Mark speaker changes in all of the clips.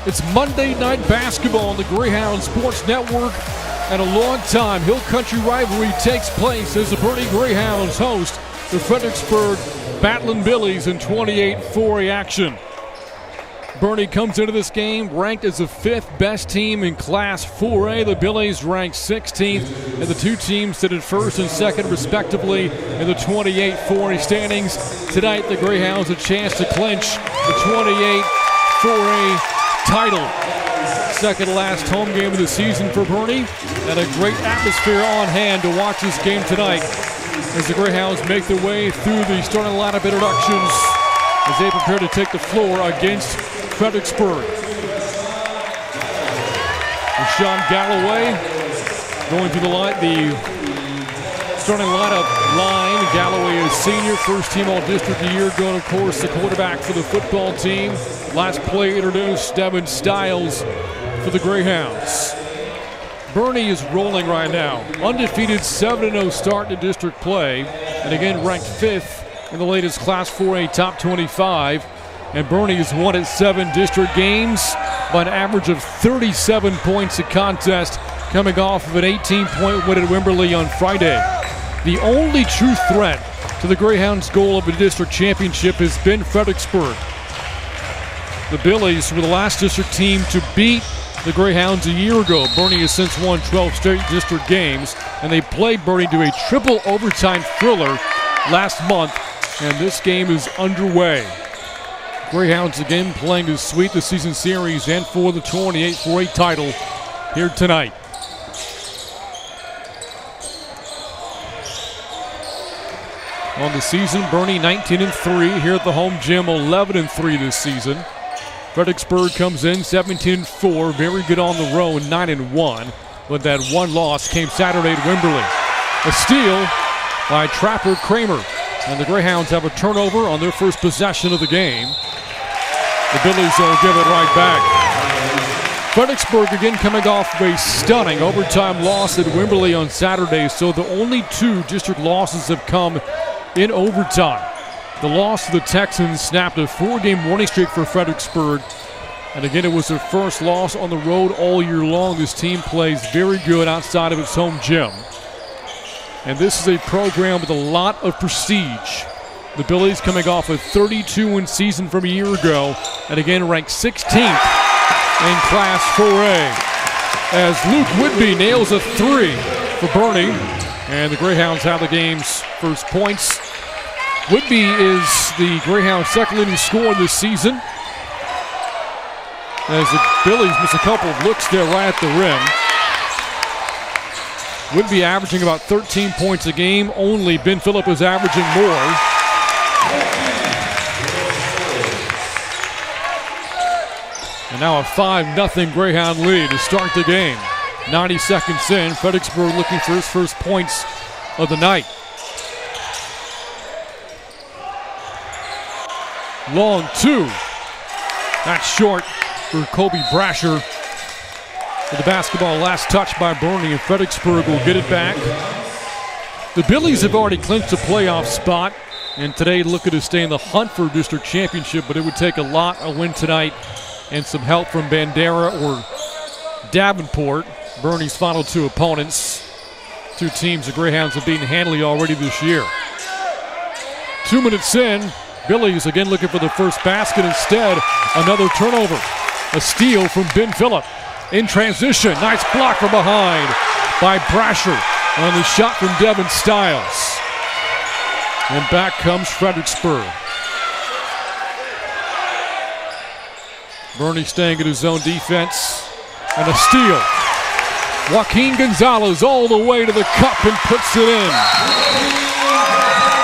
Speaker 1: It's Monday Night Basketball on the Greyhounds Sports Network, and a long-time Hill Country rivalry takes place as the Boerne Greyhounds host the Fredericksburg Battlin Billies in 28-4 action. Boerne comes into this game ranked as the 5th best team in Class 4A. The Billies ranked 16th, and the two teams sit at first and second respectively in the 28-4 standings. Tonight, the Greyhounds a chance to clinch the 28-4A title. Second to last home game of the season for Boerne, and a great atmosphere on hand to watch this game tonight as the Greyhounds make their way through the starting lineup introductions as they prepare to take the floor against Fredericksburg. Sean Galloway going through the starting lineup line. Galloway is senior, first team All-District a year ago, and of course the quarterback for the football team. Last play introduced Devin Stiles for the Greyhounds. Boerne is rolling right now. Undefeated 7-0 start to district play, and again ranked 5th in the latest Class 4A Top 25. And Boerne has won its 7 district games by an average of 37 points a contest, coming off of an 18-point win at Wimberley on Friday. The only true threat to the Greyhounds' goal of a district championship has been Fredericksburg. The Billies were the last district team to beat the Greyhounds a year ago. Boerne has since won 12 straight district games, and they played Boerne to a triple overtime thriller last month, and this game is underway. Greyhounds again playing to sweep the season series and for the 28-4A title here tonight. On the season, Boerne 19-3 here at the home gym, 11-3 this season. Fredericksburg comes in 17-4, very good on the road, 9-1. But that one loss came Saturday at Wimberley. A steal by Trapper Kramer. And the Greyhounds have a turnover on their first possession of the game. The Billies will give it right back. Fredericksburg again coming off a stunning overtime loss at Wimberley on Saturday, so the only 2 district losses have come in overtime. The loss to the Texans snapped a 4-game winning streak for Fredericksburg, and again it was their first loss on the road all year long. This team plays very good outside of its home gym, and this is a program with a lot of prestige. The Billies coming off a 32-win season from a year ago, and again ranked 16th in Class 4A. As Luke Whitby nails a 3 for Boerne, and the Greyhounds have the game's first points. Whitby is the Greyhounds' second leading scorer this season, as the Billies miss a couple of looks there right at the rim. Whitby averaging about 13 points a game. Only Ben Phillip is averaging more. And now a 5-0 Greyhound lead to start the game. 90 seconds in, Fredericksburg looking for his first points of the night. Long 2. That's short for Kobe Brasher. With the basketball last touch by Boerne, and Fredericksburg will get it back. The Billies have already clinched a playoff spot, and today looking to stay in the hunt for a district championship, but it would take a win tonight and some help from Bandera or Davenport, Boerne's final 2 opponents. 2 teams the Greyhounds have beaten handily already this year. 2 minutes in, Billies again looking for the first basket. Instead, another turnover. A steal from Ben Phillip. In transition, nice block from behind by Brasher on the shot from Devin Stiles. And back comes Fredericksburg. Boerne staying in his zone defense. And a steal. Joaquin Gonzalez all the way to the cup and puts it in.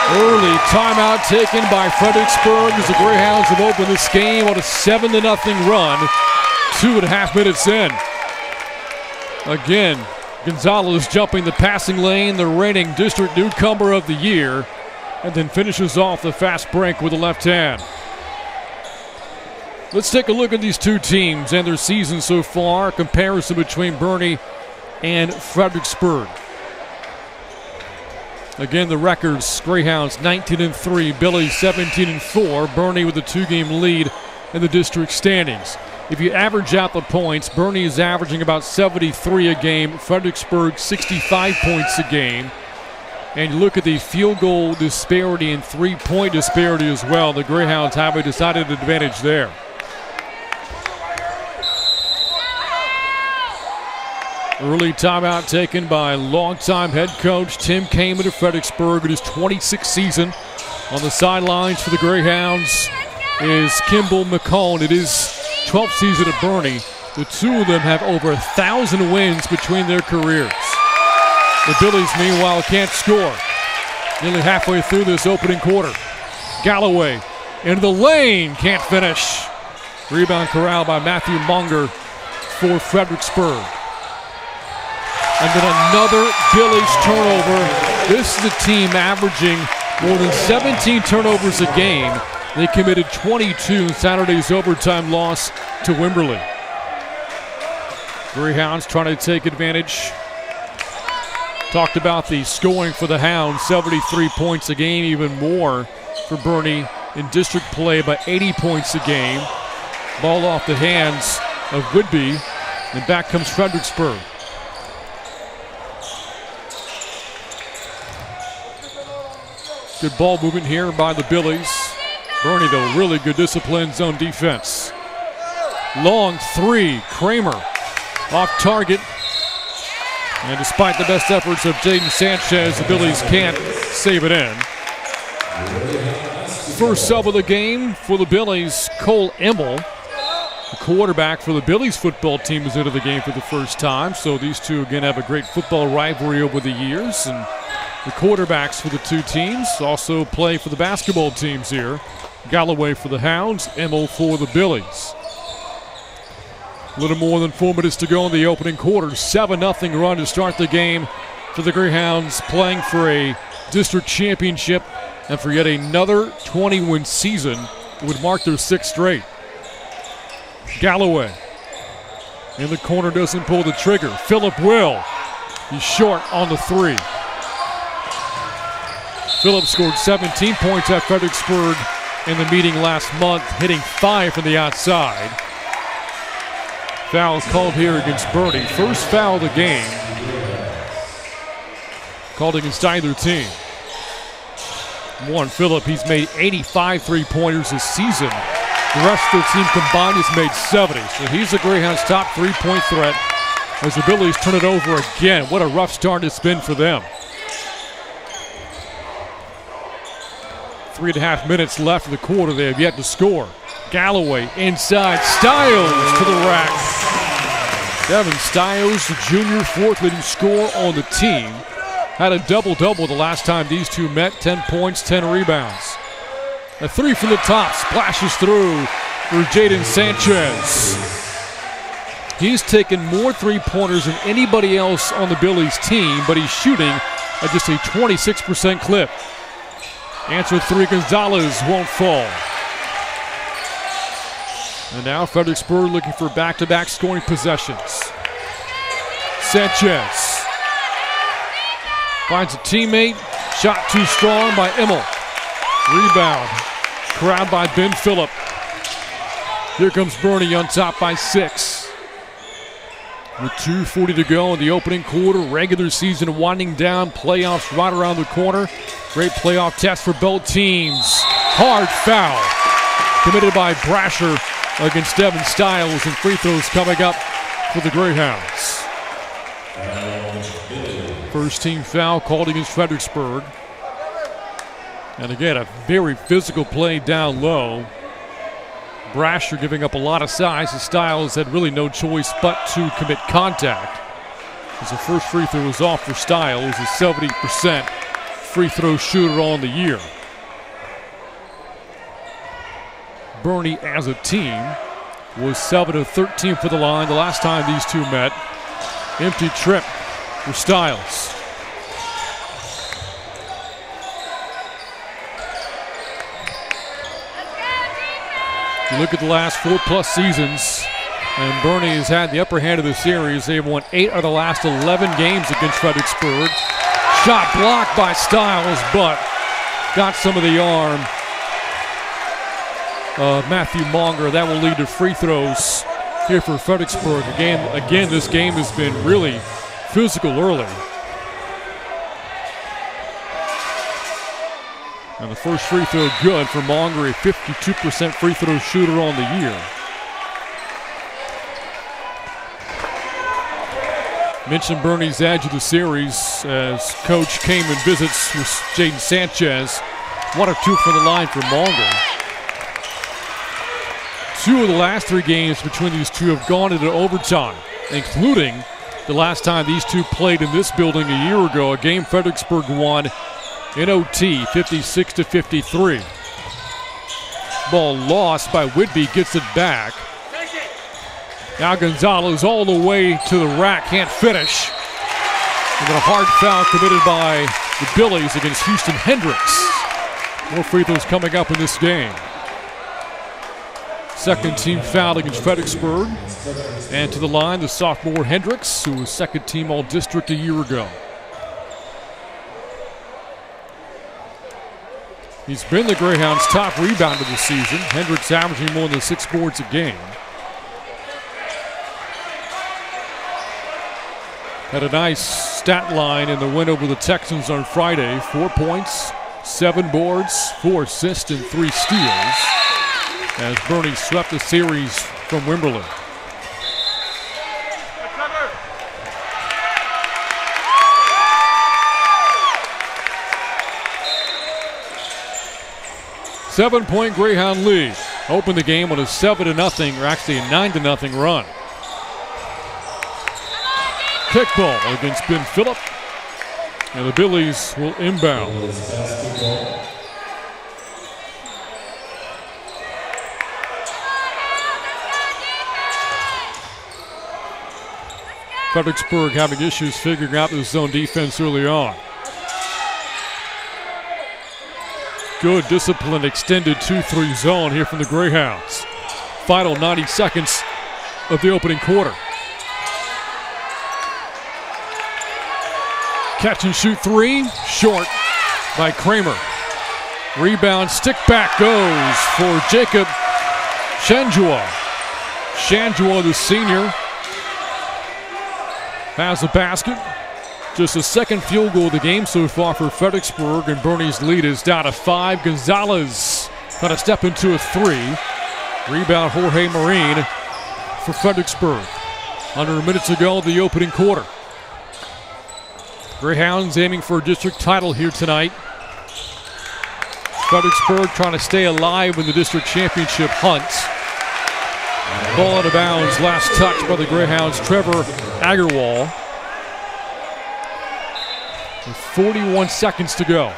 Speaker 1: Early timeout taken by Fredericksburg as the Greyhounds have opened this game on a 7-0 run, 2.5 minutes in. Again, Gonzalez jumping the passing lane, the reigning district newcomer of the year, and then finishes off the fast break with the left hand. Let's take a look at these 2 teams and their season so far, a comparison between Boerne and Fredericksburg. Again, the records, Greyhounds 19-3, Billies 17-4, Boerne with a 2-game lead in the district standings. if you average out the points, Boerne is averaging about 73 a game. Fredericksburg 65 points a game. And you look at the field goal disparity and three-point disparity as well. The Greyhounds have a decided advantage there. Early timeout taken by longtime head coach Tim Kamen of Fredericksburg. It is 26th season. On the sidelines for the Greyhounds is Kimball McCone. It is 12th season at Boerne. The two of them have over 1,000 wins between their careers. The Billies, meanwhile, can't score. Nearly halfway through this opening quarter. Galloway into the lane, can't finish. Rebound corralled by Matthew Monger for Fredericksburg. And then another Billies turnover. This is a team averaging more than 17 turnovers a game. They committed 22 in Saturday's overtime loss to Wimberley. Greyhounds trying to take advantage. Talked about the scoring for the Hounds, 73 points a game, even more for Boerne in district play, by 80 points a game. Ball off the hands of Whitby, and back comes Fredericksburg. Good ball movement here by the Billies. Boerne, though, really good discipline zone defense. Long three, Kramer off target. And despite the best efforts of Jaden Sanchez, the Billies can't save it in. First sub of the game for the Billies, Cole Emmel. The quarterback for the Billies football team is into the game for the first time. So these two, again, have a great football rivalry over the years. And the quarterbacks for the two teams also play for the basketball teams here. Galloway for the Hounds, Emmel for the Billies. A little more than 4 minutes to go in the opening quarter. 7-0 run to start the game for the Greyhounds, playing for a district championship and for yet another 20-win season. It would mark their 6th straight. Galloway in the corner, doesn't pull the trigger. Phillip will. He's short on the three. Phillip scored 17 points at Fredericksburg in the meeting last month, hitting 5 from the outside. Foul called here against Boerne. First foul of the game. Called against either team. Warren Phillip, he's made 85 three-pointers this season. The rest of the team combined has made 70. So he's the Greyhounds' top three-point threat as the Billies turn it over again. What a rough start it's been for them. 3.5 minutes left in the quarter. They have yet to score. Galloway inside, Stiles to the rack. Devin Stiles, the junior, 4th leading scorer on the team. Had a double-double the last time these two met. 10 points, 10 rebounds. A three from the top, splashes through for Jaden Sanchez. He's taken more three-pointers than anybody else on the Billies team, but he's shooting at just a 26% clip. Answer three, Gonzalez won't fall. And now Fredericksburg looking for back-to-back scoring possessions. Sanchez finds a teammate. Shot too strong by Emmel. Rebound corralled by Ben Phillip. Here comes Boerne on top by 6. With 2:40 to go in the opening quarter. Regular season winding down. Playoffs right around the corner. Great playoff test for both teams. Hard foul committed by Brasher against Devin Stiles, and free throws coming up for the Greyhounds. First team foul called against Fredericksburg. And again, a very physical play down low. Brasher giving up a lot of size. The Stiles had really no choice but to commit contact, as the first free throw was off for Stiles, a 70% free throw shooter on the year. Boerne as a team was 7 of 13 for the line the last time these two met. Empty trip for Stiles. You look at the last 4+ seasons, and Boerne has had the upper hand of the series. They've won 8 of the last 11 games against Fredericksburg. Shot blocked by Stiles, but got some of the arm. Matthew Monger. That will lead to free throws here for Fredericksburg. Again, this game has been really physical early. And the first free throw good for Monger, a 52% free throw shooter on the year. Mentioned Boerne's edge of the series as coach came and visits with Jaden Sanchez. 1 of 2 from the line for Monger. 2 of the last 3 games between these two have gone into overtime, including the last time these two played in this building a year ago, a game Fredericksburg won in OT, 56-53. Ball lost by Whitby, gets it back. Now Gonzalez all the way to the rack, can't finish. And then a hard foul committed by the Billies against Houston Hendricks. More free throws coming up in this game. Second team foul against Fredericksburg. And to the line, the sophomore Hendricks, who was second team All-District a year ago. He's been the Greyhounds' top rebounder this season. Hendricks averaging more than 6 boards a game. Had a nice stat line in the win over the Texans on Friday. 4 points, 7 boards, 4 assists, and 3 steals as Boerne swept the series from Wimberley. Seven-point Greyhound lead. Opened the game on a 7-0, or actually a 9-0 run. Kickball against Ben Phillip, and the Billies will inbound. Fredericksburg having issues figuring out the zone defense early on. Good disciplined extended 2-3 zone here from the Greyhounds. Final 90 seconds of the opening quarter. Catch and shoot 3, short by Kramer. Rebound, stick back goes for Jacob Shanjua. Shanjua, the senior, has a basket. Just the second field goal of the game so far for Fredericksburg, and Boerne's lead is down to 5. Gonzalez got to step into a 3. Rebound Jorge Marine for Fredericksburg. Under a minute to go, the opening quarter. Greyhounds aiming for a district title here tonight. Fredericksburg trying to stay alive in the district championship hunt. Ball out of bounds, last touch by the Greyhounds, Trevor Agarwal. With 41 seconds to go.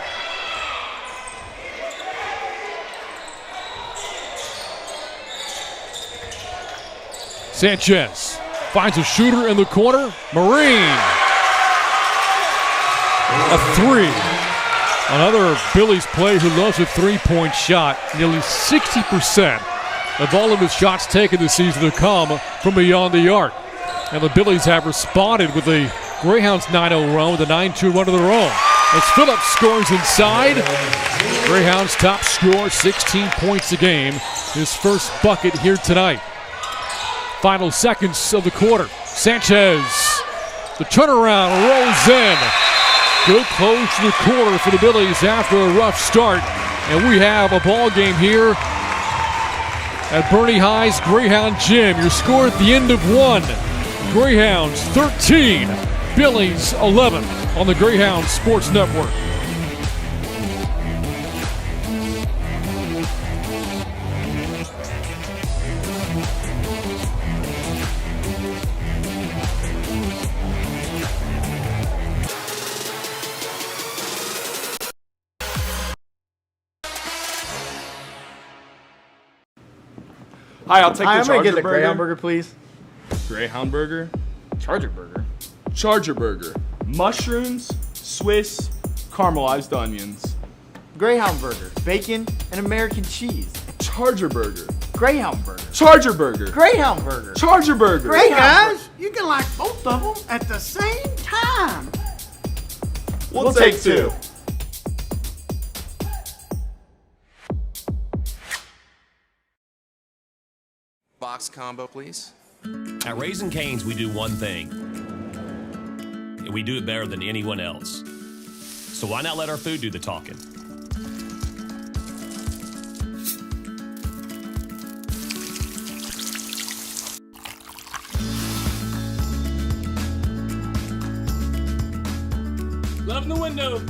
Speaker 1: Sanchez finds a shooter in the corner. Marine. A 3. Another Billies player who loves a three-point shot. Nearly 60% of all of his shots taken this season have come from beyond the arc. And the Billies have responded with a Greyhounds 9-0 run with a 9-2 run of their own. As Phillips scores inside, Greyhounds top scorer, 16 points a game. His first bucket here tonight. Final seconds of the quarter. Sanchez, the turnaround rolls in. Good close to the quarter for the Billies after a rough start. And we have a ball game here at Boerne High's Greyhound Gym. Your score at the end of 1. Greyhounds 13, Billies 11 on the Greyhound Sports Network.
Speaker 2: Hi, I'll take the
Speaker 3: I'm
Speaker 2: Charger
Speaker 3: gonna get the
Speaker 2: burger.
Speaker 3: Greyhound burger, please.
Speaker 2: Greyhound burger.
Speaker 3: Charger burger.
Speaker 2: Charger burger. Mushrooms, Swiss, caramelized onions.
Speaker 3: Greyhound burger, bacon and American cheese.
Speaker 2: Charger burger.
Speaker 3: Greyhound burger.
Speaker 2: Charger burger.
Speaker 3: Greyhound burger.
Speaker 2: Charger burger.
Speaker 4: Hey guys, you can like both of them at the same time.
Speaker 2: We'll take 2.
Speaker 5: Box combo, please. At Raising Cane's, we do one thing, and we do it better than anyone else. So why not let our food do the talking?
Speaker 6: Love in the window.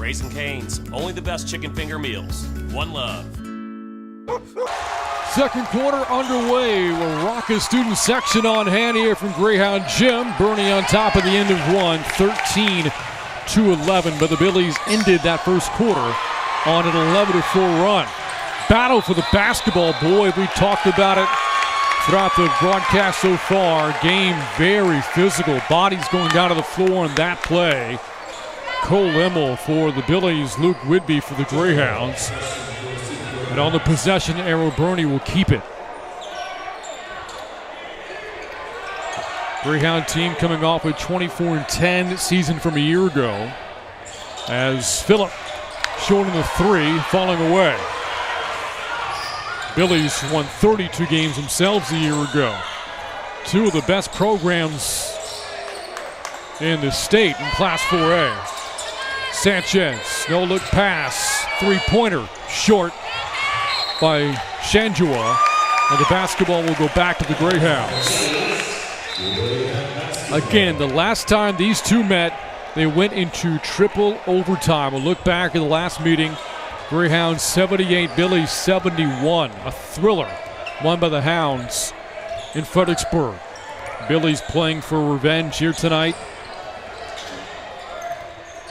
Speaker 5: Raising Cane's, only the best chicken finger meals. One love.
Speaker 1: Second quarter underway. We'll rock a student section on hand here from Greyhound Gym. Boerne on top at the end of one, 13-11. But the Billies ended that first quarter on an 11-4 run. Battle for the basketball, boy. We talked about it throughout the broadcast so far. Game very physical. Bodies going down to the floor in that play. Cole Emmel for the Billies, Luke Whitby for the Greyhounds. And on the possession arrow, Boerne will keep it. Greyhound team coming off with 24-10 season from a year ago. As Phillip short on the three, falling away. Billies won 32 games themselves a year ago. Two of the best programs in the state in Class 4A. Sanchez, no-look pass, three-pointer, short by Shanjua, and the basketball will go back to the Greyhounds. Again, the last time these two met, they went into triple overtime. We'll look back at the last meeting. Greyhounds 78, Billies 71. A thriller won by the Hounds in Fredericksburg. Billies playing for revenge here tonight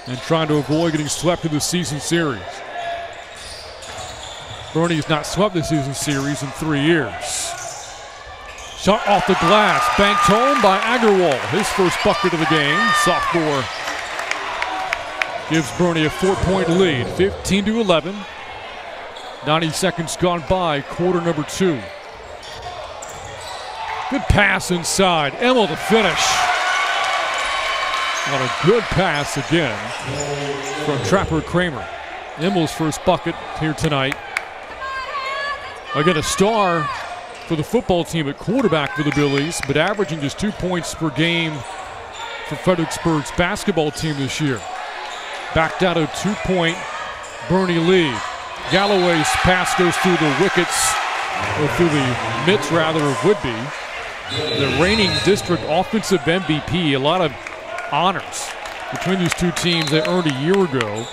Speaker 1: and trying to avoid getting swept in the season series. Boerne has not swept the season series in 3 years. Shot off the glass, banked home by Agarwal. His first bucket of the game. Sophomore gives Boerne a 4-point lead, 15-11. 90 seconds gone by, quarter number 2. Good pass inside. Emmel to finish. On a good pass again from Trapper Kramer. Emmel's first bucket here tonight. Again, a star for the football team at quarterback for the Billies, but averaging just 2 points per game for Fredericksburg's basketball team this year. Back down to a 2-point Boerne lead. Galloway's pass goes through the wickets, or through the mitts rather, of Whitby. The reigning district offensive MVP, a lot of honors between these two teams they earned a year ago.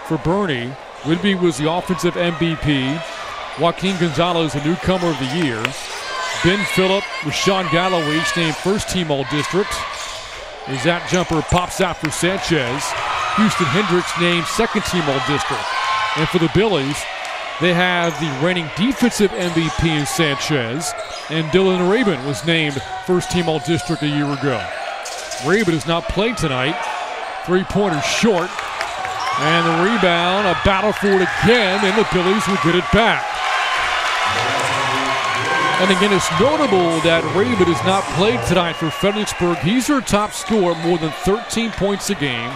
Speaker 1: For Boerne, Whitby was the offensive MVP. Joaquin Gonzalez, the newcomer of the year. Ben Phillip with Sean Galloway, each named first team All-District. As that jumper pops out for Sanchez. Houston Hendricks named second team All-District. And for the Billies, they have the reigning defensive MVP in Sanchez. And Dylan Rabin was named first team All-District a year ago. Rabin has not played tonight. Three-pointer short. And the rebound, a battle for it again, and the Billies will get it back. And again, it's notable that Rabin has not played tonight for Fredericksburg. He's their top scorer, more than 13 points a game,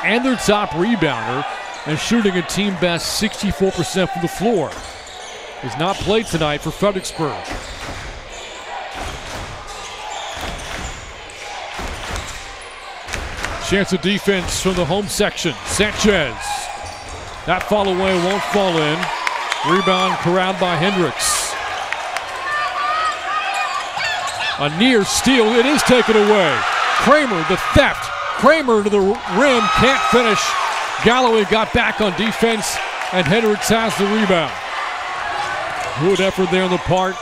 Speaker 1: and their top rebounder, and shooting a team best 64% from the floor. Has not played tonight for Fredericksburg. Chance of defense from the home section. Sanchez. That fall away won't fall in. Rebound corralled by Hendricks. A near steal. It is taken away. Kramer, the theft. Kramer to the rim. Can't finish. Galloway got back on defense, and Hendricks has the rebound. Good effort there on the part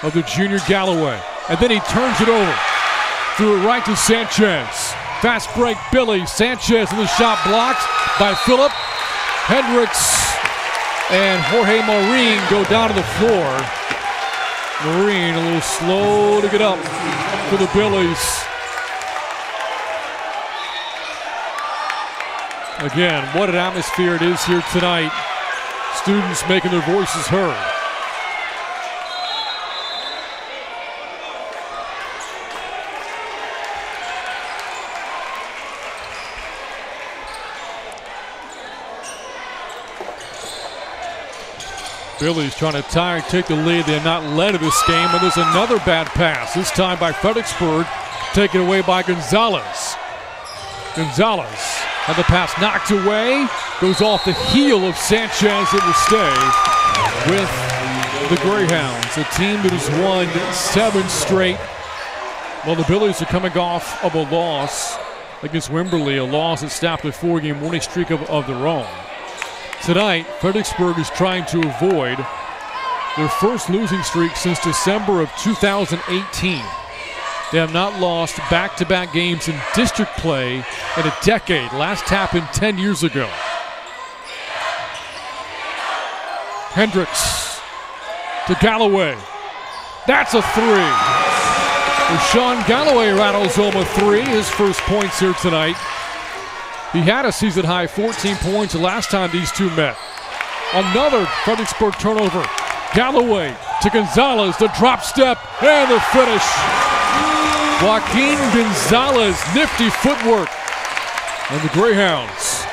Speaker 1: of the junior Galloway. And then he turns it over. Threw it right to Sanchez. Fast break, Billy. Sanchez and the shot blocked by Phillip. Hendricks and Jorge Marin go down to the floor. Marin a little slow to get up for the Billies. Again, what an atmosphere it is here tonight. Students making their voices heard. Billies trying to take the lead. They have not led in this game, and there's another bad pass, this time by Fredericksburg, taken away by Gonzalez. Gonzalez had the pass knocked away, goes off the heel of Sanchez. It will stay with the Greyhounds, a team that has won 7 straight. Well, the Billies are coming off of a loss against Wimberley, a loss that stopped a 4-game winning streak of their own. Tonight, Fredericksburg is trying to avoid their first losing streak since December of 2018. They have not lost back-to-back games in district play in a decade. Last happened 10 years ago. Hendricks to Galloway. That's a 3. Sean Galloway rattles home a 3, his first points here tonight. He had a season-high 14 points the last time these two met. Another Fredericksburg turnover. Galloway to Gonzalez, the drop step, and the finish. Joaquin Gonzalez, nifty footwork. And the Greyhounds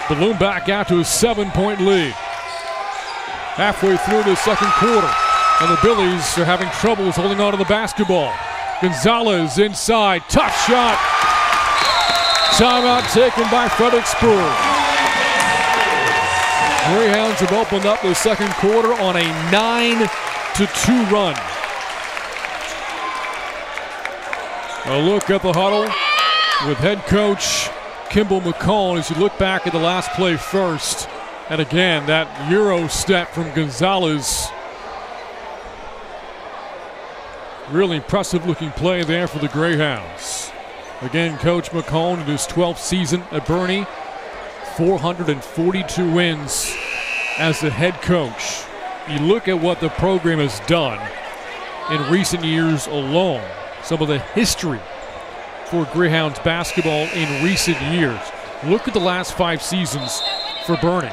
Speaker 1: balloon back out to a 7-point lead. Halfway through the second quarter, and the Billies are having troubles holding on to the basketball. Gonzalez inside, tough shot. Timeout taken by Fredericksburg. Greyhounds have opened up the second quarter on a 9-2 run. A look at the huddle with head coach Kimball McCone as you look back at the last play first. And again, that Euro step from Gonzalez. Really impressive looking play there for the Greyhounds. Again, Coach McCone in his 12th season at Boerne, 442 wins as the head coach. You look at what the program has done in recent years alone, some of the history for Greyhounds basketball in recent years. Look at the last 5 seasons for Boerne.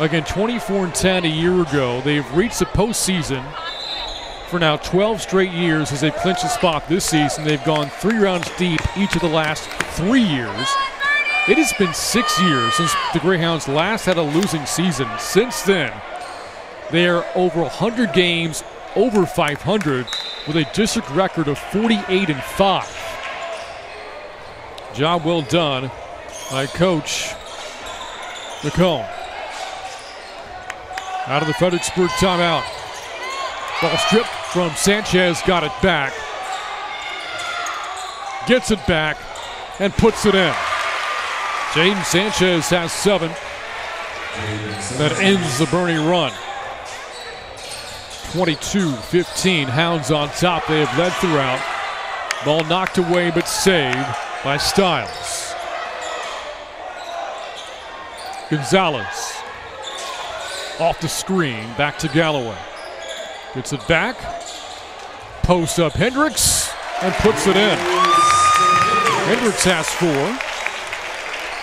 Speaker 1: Again, 24-10 a year ago. They've reached the postseason for now 12 straight years as they've clinched a spot this season. They've gone 3 rounds deep each of the last 3 years. It has been 6 years since the Greyhounds last had a losing season. Since then, they are over 100 games, over 500, with a district record of 48-5. Job well done by Coach McCone. Out of the Fredericksburg timeout. Ball stripped from Sanchez, got it back. Gets it back and puts it in. Jaden Sanchez has 7. That ends the Boerne run. 22-15, Hounds on top. They have led throughout. Ball knocked away but saved by Stiles. Gonzalez off the screen, back to Galloway. Gets it back, posts up Hendricks, and puts it in. Hendricks has 4.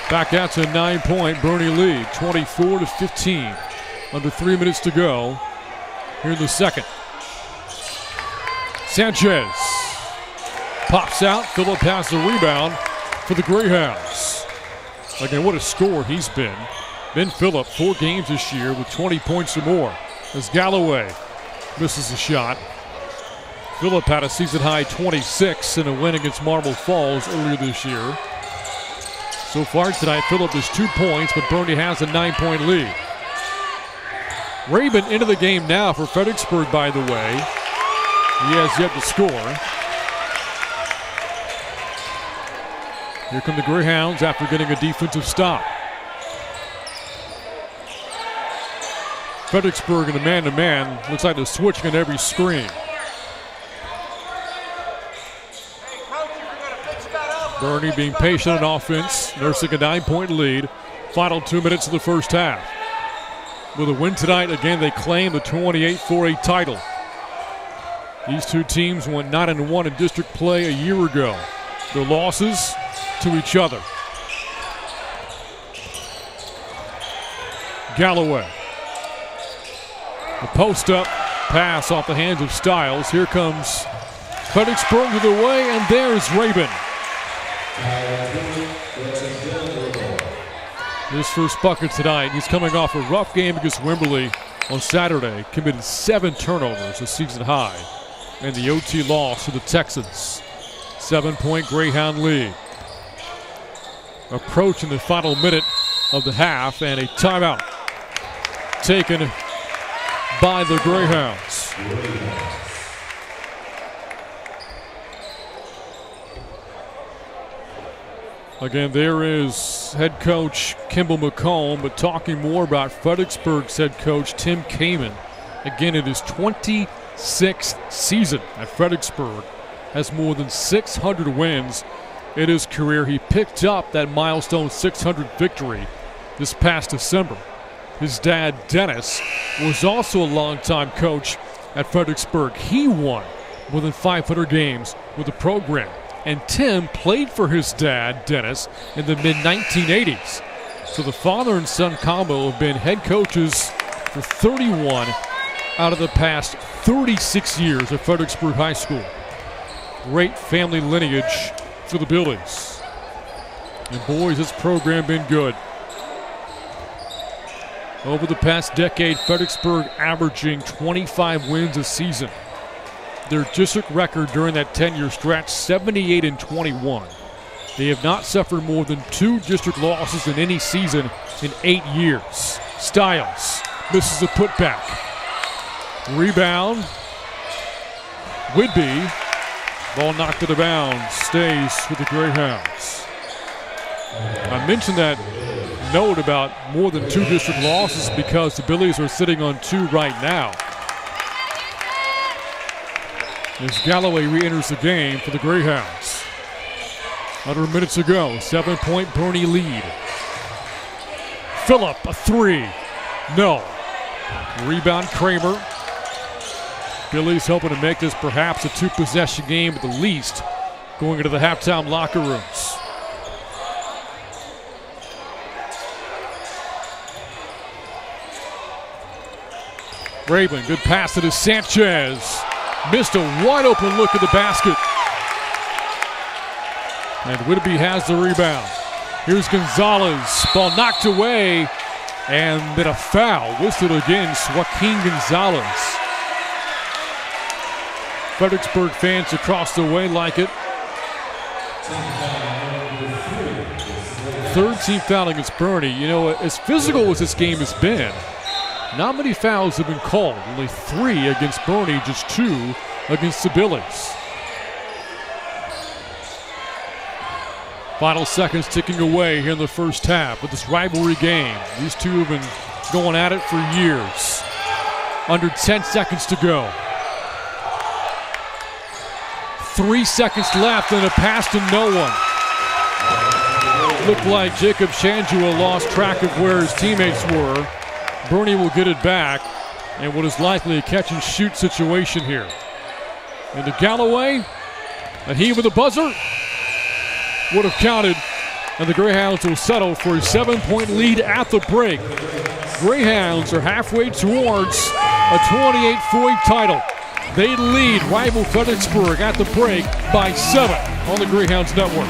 Speaker 1: Back out to a 9-point Boerne lead, 24-15. Under 3 minutes to go here in the second. Sanchez pops out. Phillip has the rebound for the Greyhounds. Again, what a scorer he's been. Ben Phillip, 4 games this year with 20 points or more. As Galloway misses a shot. Phillip had a season-high 26 in a win against Marble Falls earlier this year. So far tonight, Phillip has 2 points, but Boerne has a 9-point lead. Rabin into the game now for Fredericksburg, by the way. He has yet to score. Here come the Greyhounds after getting a defensive stop. Fredericksburg in the man-to-man. Looks like they're switching on every screen. Boerne being patient on offense, nursing a 9-point lead. Final 2 minutes of the first half. With a win tonight, again, they claim the 28-4A title. These two teams went 9-1 in district play a year ago. Their losses to each other. Galloway. The post-up pass off the hands of Stiles. Here comes Fredericksburg to the way, and there's Rabin. His first bucket tonight. He's coming off a rough game against Wimberley on Saturday committed 7 turnovers, a season high, and the OT loss to the Texans. 7-point Greyhound lead. Approaching the final minute of the half, and a timeout taken by the Greyhounds. Again, there is head coach Kimball McComb, but talking more about Fredericksburg's head coach Tim Kamen. Again, it is 26th season at Fredericksburg, has more than 600 wins in his career. He picked up that milestone 600 victory this past December. His dad, Dennis, was also a longtime coach at Fredericksburg. He won more than 500 games with the program. And Tim played for his dad, Dennis, in the mid-1980s. So the father and son combo have been head coaches for 31 out of the past 36 years at Fredericksburg High School. Great family lineage for the Billies. And boys, this program been good. Over the past decade, Fredericksburg averaging 25 wins a season. Their district record during that 10-year stretch, 78-21. They have not suffered more than 2 district losses in any season in 8 years. Stiles misses a putback. Rebound. Whidbey. Ball knocked out of bounds. Stays with the Greyhounds. I mentioned that note about more than 2 district losses because the Billies are sitting on 2 right now. As Galloway re-enters the game for the Greyhounds. Under minutes ago, 7-point Boerne lead. Phillip, a 3. No. Rebound Kramer. Billy's hoping to make this perhaps a 2-possession game at the least going into the halftime locker rooms. Raven, good pass to Sanchez. Missed a wide open look at the basket. And Whidbey has the rebound. Here's Gonzalez. Ball knocked away. And then a foul whistled against Joaquin Gonzalez. Fredericksburg fans across the way like it. 3rd team foul against Boerne. You know, as physical as this game has been, not many fouls have been called. Only 3 against Boerne, just 2 against the Billies. Final seconds ticking away here in the first half with this rivalry game. These two have been going at it for years. Under 10 seconds to go. 3 seconds left and a pass to no one. Looked like Jacob Shanjua lost track of where his teammates were. Boerne will get it back, and what is likely a catch-and-shoot situation here. Into Galloway, and he with the buzzer would have counted, and the Greyhounds will settle for a 7-point lead at the break. Greyhounds are halfway towards a 28-point title. They lead rival Fredericksburg at the break by 7 on the Greyhounds Network.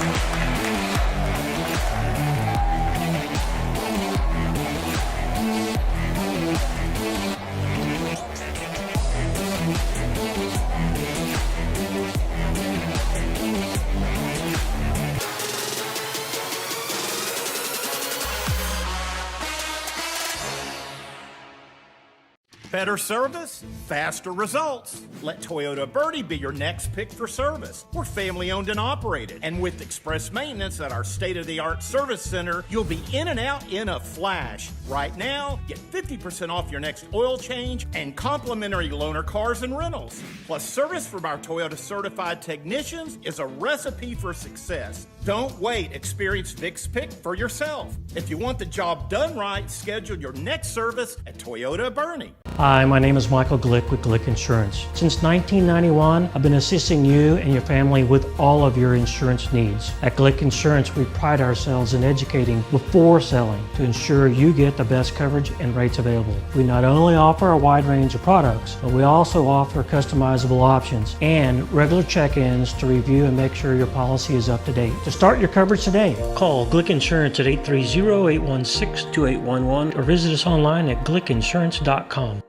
Speaker 6: Better service, faster results. Let Toyota Boerne be your next pick for service. We're family owned and operated. And with express maintenance at our state-of-the-art service center, you'll be in and out in a flash. Right now, get 50% off your next oil change and complimentary loaner cars and rentals. Plus, service from our Toyota certified technicians is a recipe for success. Don't wait. Experience Vic's Pick for yourself. If you want the job done right, schedule your next service at Toyota Boerne.
Speaker 7: Hi, my name is Michael Glick with Glick Insurance. Since 1991, I've been assisting you and your family with all of your insurance needs. At Glick Insurance, we pride ourselves in educating before selling to ensure you get the best coverage and rates available. We not only offer a wide range of products, but we also offer customizable options and regular check-ins to review and make sure your policy is up to date. To start your coverage today, call Glick Insurance at 830-816-2811 or visit us online at glickinsurance.com.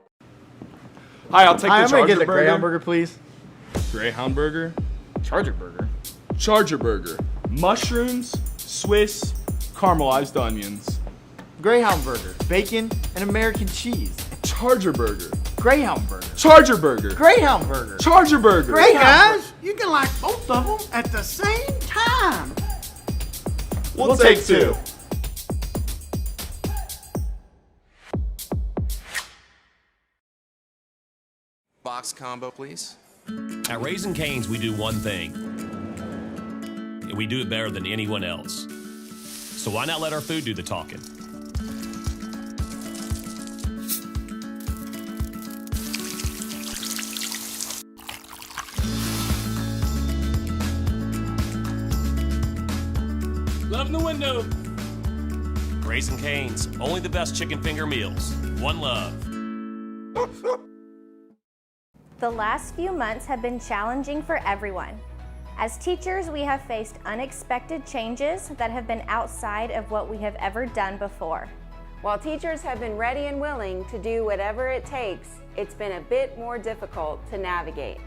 Speaker 2: Hi, I'll take
Speaker 3: Hi,
Speaker 2: the
Speaker 3: I'm gonna
Speaker 2: Charger
Speaker 3: get the
Speaker 2: burger.
Speaker 3: Greyhound burger, please.
Speaker 2: Greyhound burger.
Speaker 8: Charger burger.
Speaker 2: Charger burger. Mushrooms, Swiss, caramelized onions.
Speaker 3: Greyhound burger, bacon, and American cheese.
Speaker 2: Charger burger.
Speaker 3: Greyhound burger.
Speaker 2: Charger burger.
Speaker 3: Greyhound burger.
Speaker 2: Charger burger.
Speaker 4: Hey guys, you can like both of them at the same time.
Speaker 2: We'll take two.
Speaker 9: Box combo, please.
Speaker 5: At Raising Cane's, we do one thing, and we do it better than anyone else. So why not let our food do the talking?
Speaker 1: Love in the window.
Speaker 5: Raising Cane's, only the best chicken finger meals. One love.
Speaker 10: The last few months have been challenging for everyone. As teachers, we have faced unexpected changes that have been outside of what we have ever done before.
Speaker 11: While teachers have been ready and willing to do whatever it takes, it's been a bit more difficult to navigate.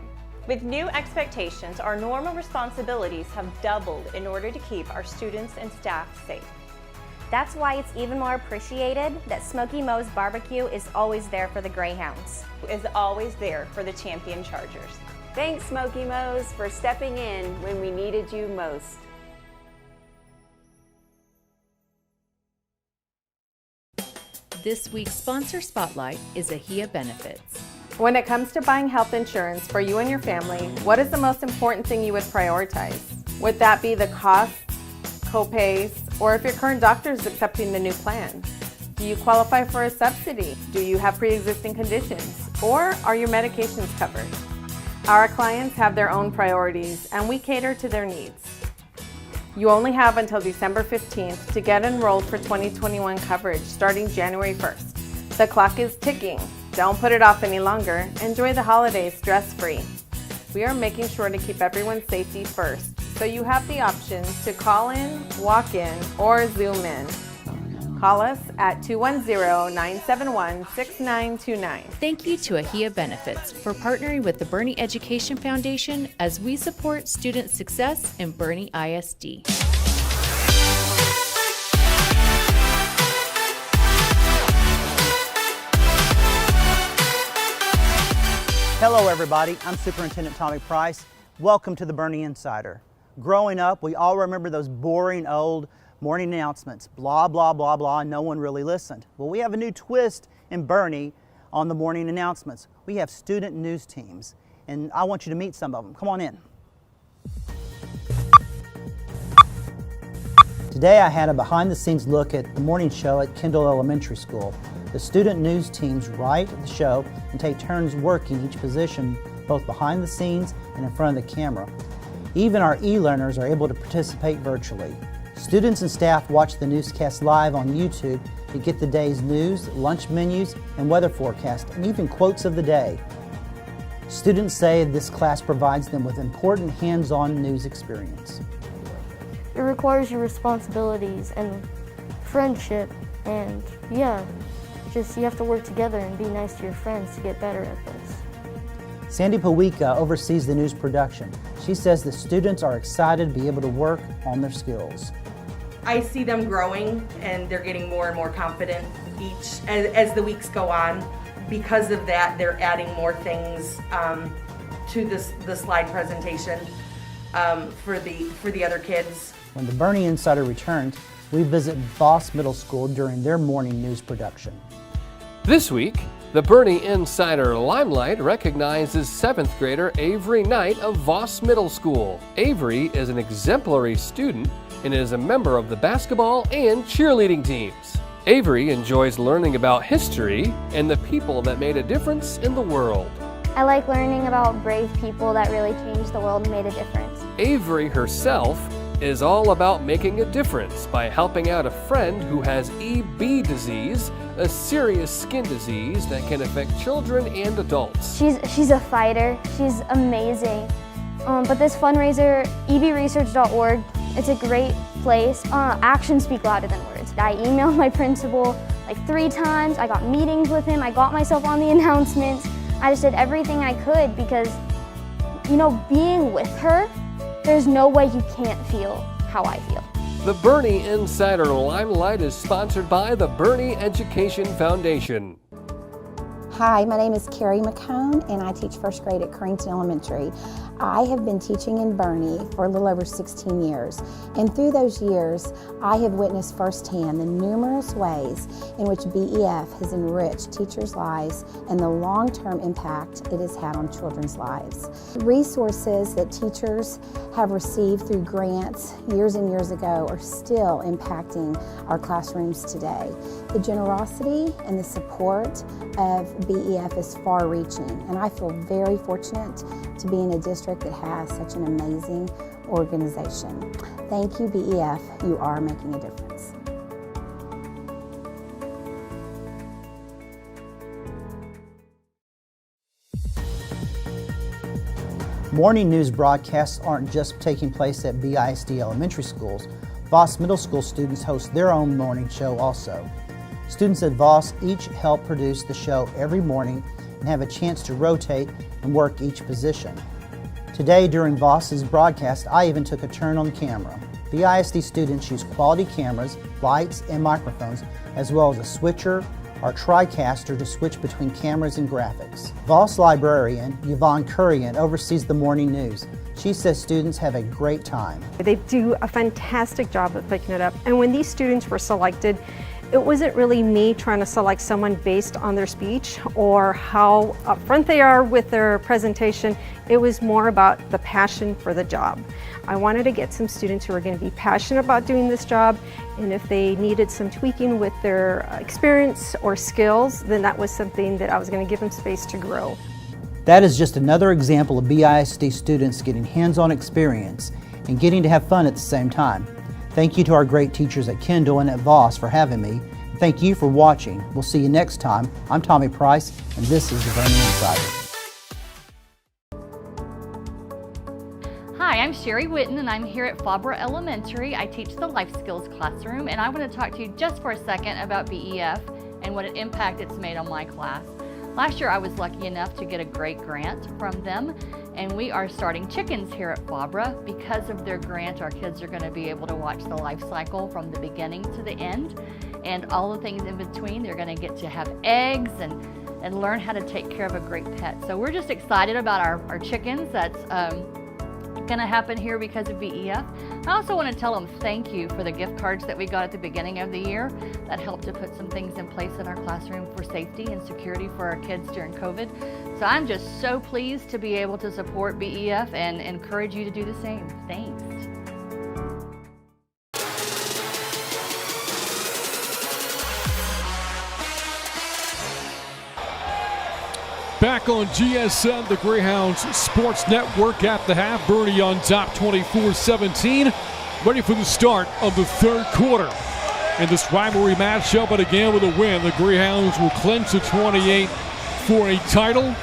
Speaker 12: With new expectations, our normal responsibilities have doubled in order to keep our students and staff safe.
Speaker 10: That's why it's even more appreciated that Smoky Mo's Barbecue is always there for the Greyhounds.
Speaker 12: Is always there for the champion Chargers.
Speaker 11: Thanks, Smoky Mo's, for stepping in when we needed you most.
Speaker 13: This week's sponsor spotlight is AHIA Benefits.
Speaker 11: When it comes to buying health insurance for you and your family, what is the most important thing you would prioritize? Would that be the costs, co-pays, or if your current doctor is accepting the new plan? Do you qualify for a subsidy? Do you have pre-existing conditions? Or are your medications covered? Our clients have their own priorities and we cater to their needs. You only have until December 15th to get enrolled for 2021 coverage starting January 1st. The clock is ticking. Don't put it off any longer. Enjoy the holidays stress-free. We are making sure to keep everyone's safety first, so you have the options to call in, walk in, or Zoom in. Call us at 210-971-6929.
Speaker 13: Thank you to AHIA Benefits for partnering with the Boerne Education Foundation as we support student success in Boerne ISD.
Speaker 14: Hello everybody, I'm Superintendent Tommy Price. Welcome to the Boerne Insider. Growing up, we all remember those boring old morning announcements, blah, blah, blah, blah, and no one really listened. Well, we have a new twist in Boerne on the morning announcements. We have student news teams, and I want you to meet some of them. Come on in. Today I had a behind-the-scenes look at the morning show at Kendall Elementary School. The student news teams write the show and take turns working each position, both behind the scenes and in front of the camera. Even our e-learners are able to participate virtually. Students and staff watch the newscast live on YouTube to get the day's news, lunch menus, and weather forecast, and even quotes of the day. Students say this class provides them with important hands-on news experience.
Speaker 15: It requires your responsibilities and friendship, and yeah, just you have to work together and be nice to your friends to get better at this.
Speaker 14: Sandy Pawika oversees the news production. She says the students are excited to be able to work on their skills.
Speaker 16: I see them growing and they're getting more and more confident as the weeks go on. Because of that, they're adding more things to the slide presentation for the other kids.
Speaker 14: When the Boerne Insider returns, we visit Voss Middle School during their morning news production.
Speaker 17: This week, the Boerne Insider Limelight recognizes 7th grader Avery Knight of Voss Middle School. Avery is an exemplary student and is a member of the basketball and cheerleading teams. Avery enjoys learning about history and the people that made a difference in the world.
Speaker 15: I like learning about brave people that really changed the world and made a difference.
Speaker 17: Avery herself is all about making a difference by helping out a friend who has EB disease, a serious skin disease that can affect children and adults.
Speaker 15: She's a fighter. She's amazing. But this fundraiser, ebresearch.org, it's a great place. Actions speak louder than words. I emailed my principal like 3 times. I got meetings with him. I got myself on the announcements. I just did everything I could because, you know, being with her, there's no way you can't feel how I feel.
Speaker 17: The Boerne Insider Limelight is sponsored by the Boerne Education Foundation.
Speaker 8: Hi, my name is Carrie McCone and I teach first grade at Creighton Elementary. I have been teaching in Boerne for a little over 16 years, and through those years I have witnessed firsthand the numerous ways in which BEF has enriched teachers' lives and the long-term impact it has had on children's lives. Resources that teachers have received through grants years and years ago are still impacting our classrooms today. The generosity and the support of BEF is far-reaching, and I feel very fortunate to be in a district that has such an amazing organization. Thank you, BEF. You are making a difference.
Speaker 14: Morning news broadcasts aren't just taking place at BISD elementary schools. Voss Middle School students host their own morning show also. Students at Voss each help produce the show every morning and have a chance to rotate and work each position. Today during Voss's broadcast, I even took a turn on the camera. BISD students use quality cameras, lights, and microphones, as well as a switcher or TriCaster to switch between cameras and graphics. Voss librarian Yvonne Currian oversees the morning news. She says students have a great time.
Speaker 18: They do a fantastic job of picking it up, and when these students were selected, it wasn't really me trying to select someone based on their speech or how upfront they are with their presentation. It was more about the passion for the job. I wanted to get some students who are going to be passionate about doing this job, and if they needed some tweaking with their experience or skills, then that was something that I was going to give them space to grow.
Speaker 14: That is just another example of BISD students getting hands-on experience and getting to have fun at the same time. Thank you to our great teachers at Kendall and at Voss for having me. Thank you for watching. We'll see you next time. I'm Tommy Price, and this is the Boerne Insider.
Speaker 19: Hi, I'm Sherry Witten, and I'm here at Fabra Elementary. I teach the life skills classroom, and I want to talk to you just for a second about BEF and what an impact it's made on my class. Last year I was lucky enough to get a great grant from them, and we are starting chickens here at Fabra. Because of their grant, our kids are going to be able to watch the life cycle from the beginning to the end, and all the things in between. They're going to get to have eggs and learn how to take care of a great pet. So we're just excited about our chickens. That's going to happen here because of BEF. I also want to tell them thank you for the gift cards that we got at the beginning of the year. That helped to put some things in place in our classroom for safety and security for our kids during COVID. So I'm just so pleased to be able to support BEF and encourage you to do the same. Thanks.
Speaker 1: Back on GSN, the Greyhounds Sports Network at the half. Boerne on top 24-17. Ready for the start of the third quarter. In this rivalry matchup, but again with a win, the Greyhounds will clinch the 28 for a title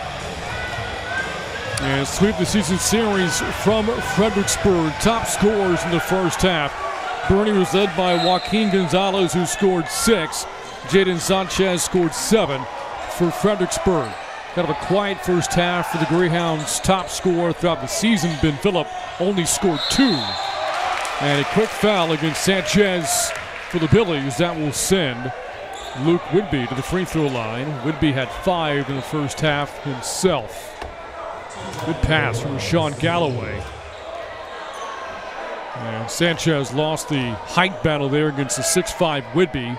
Speaker 1: and sweep the season series from Fredericksburg. Top scorers in the first half. Boerne was led by Joaquin Gonzalez, who scored 6. Jaden Sanchez scored 7 for Fredericksburg. Kind of a quiet first half for the Greyhounds. Top scorer throughout the season, Ben Phillip, only scored 2. And a quick foul against Sanchez for the Billies. That will send Luke Whidbey to the free throw line. Whidbey had 5 in the first half himself. Good pass from Sean Galloway. And Sanchez lost the height battle there against the 6'5 Whidbey,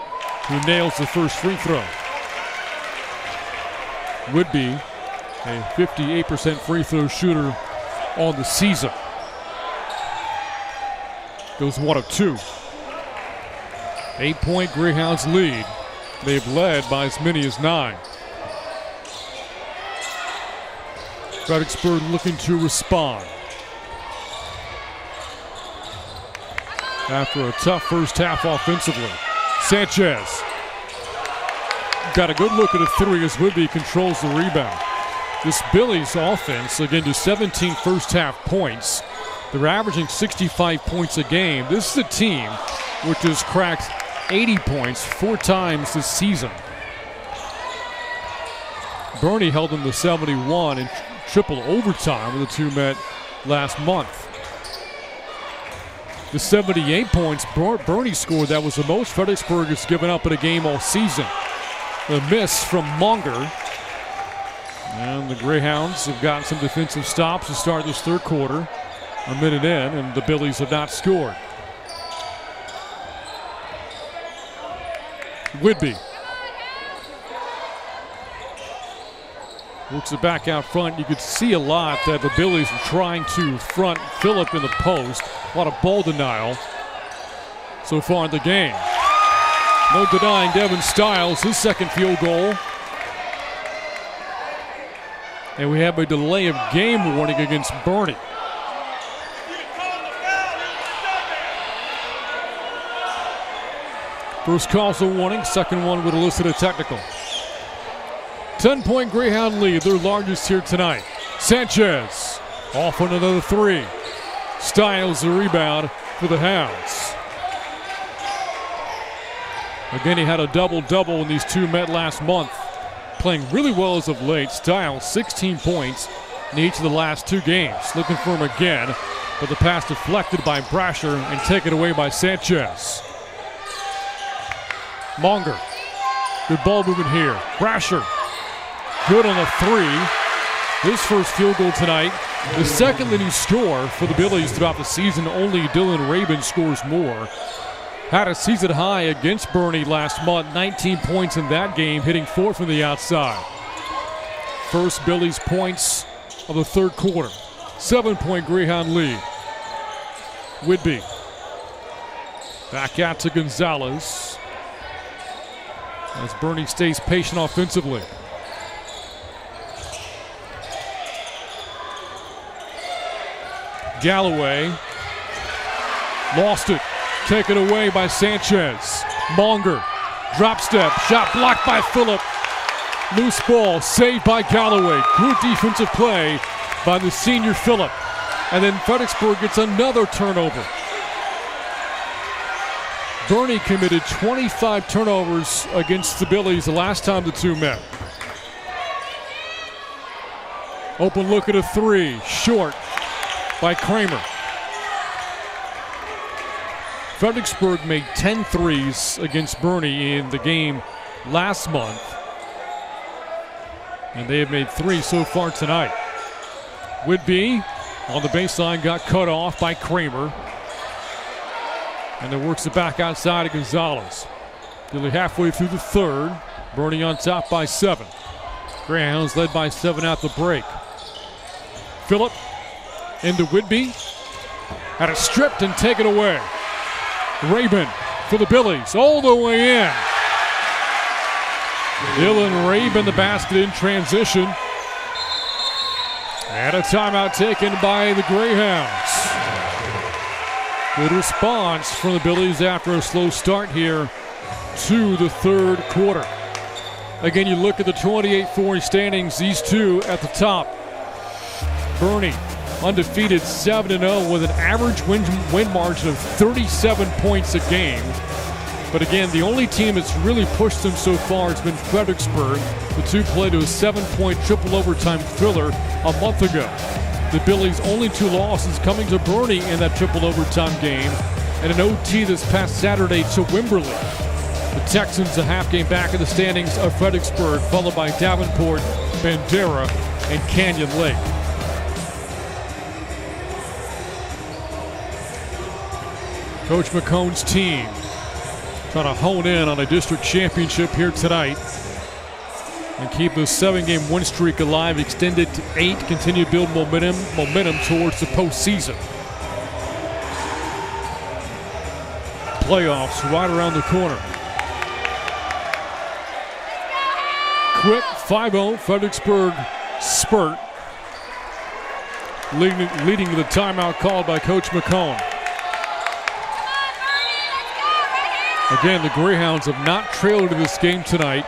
Speaker 1: who nails the first free throw. Whidbey, a 58% free throw shooter on the season. Goes 1 of 2. 8-point Greyhounds lead. They've led by as many as 9. Fredericksburg looking to respond. After a tough first half offensively. Sanchez got a good look at a 3 as Whidbey controls the rebound. This Billies offense, again, to 17 first half points. They're averaging 65 points a game. This is a team which has cracked 80 points 4 times this season. Boerne held them to 71 in triple overtime when the two met last month. The 78 points Boerne scored, that was the most Fredericksburg has given up in a game all season. The miss from Monger. And the Greyhounds have gotten some defensive stops to start this third quarter. A minute in, and the Billies have not scored. Whitby works it back out front. You could see a lot that the Billies are trying to front Phillip in the post. A lot of ball denial so far in the game. No denying Devin Stiles, his second field goal. And we have a delay of game warning against Boerne. First call's a warning, second one would elicit a technical. 10-point Greyhound lead, their largest here tonight. Sanchez off on another three. Stiles the rebound for the Hounds. Again, he had a double-double when these two met last month. Playing really well as of late. Stiles 16 points in each of the last two games. Looking for him again, but the pass deflected by Brasher and taken away by Sanchez. Monger, good ball movement here. Brasher, good on the three. His first field goal tonight. The second leading scorer for the Billies throughout the season. Only Dylan Rabin scores more. Had a season high against Boerne last month. 19 points in that game, hitting 4 from the outside. First Billies points of the third quarter. 7-point Greyhound lead. Whitby. Back out to Gonzalez. As Boerne stays patient offensively. Galloway lost it. Taken away by Sanchez. Monger, drop step, shot blocked by Phillip. Loose ball, saved by Galloway. Good defensive play by the senior Phillip. And then Fredericksburg gets another turnover. Boerne committed 25 turnovers against the Billies the last time the two met. Open look at a three, short by Kramer. Fredericksburg made 10 threes against Boerne in the game last month. And they have made 3 so far tonight. Whitby on the baseline got cut off by Kramer. And then works it back outside of Gonzalez. Nearly halfway through the third. Boerne on top by 7. Greyhounds led by 7 at the break. Phillip into Whitby. Had it stripped and taken away. Rabin for the Billies all the way in. Dylan Rabin the basket in transition. And a timeout taken by the Greyhounds. Good response from the Billies after a slow start here to the third quarter. Again, you look at the 28-4 standings, these two at the top. Boerne undefeated 7-0 with an average win margin of 37 points a game. But again, the only team that's really pushed them so far has been Fredericksburg. The two played to a 7-point triple overtime thriller a month ago. The Billies' only 2 losses coming to Boerne in that triple overtime game, and an OT this past Saturday to Wimberley. The Texans a half game back in the standings of Fredericksburg, followed by Davenport, Bandera, and Canyon Lake. Coach McCone's team trying to hone in on a district championship here tonight and keep this 7-game win streak alive, extend it to 8, continue to build momentum towards the postseason. Playoffs right around the corner. Quick 5-0 Fredericksburg spurt, leading to the timeout called by Coach McCone. Again, the Greyhounds have not trailed to this game tonight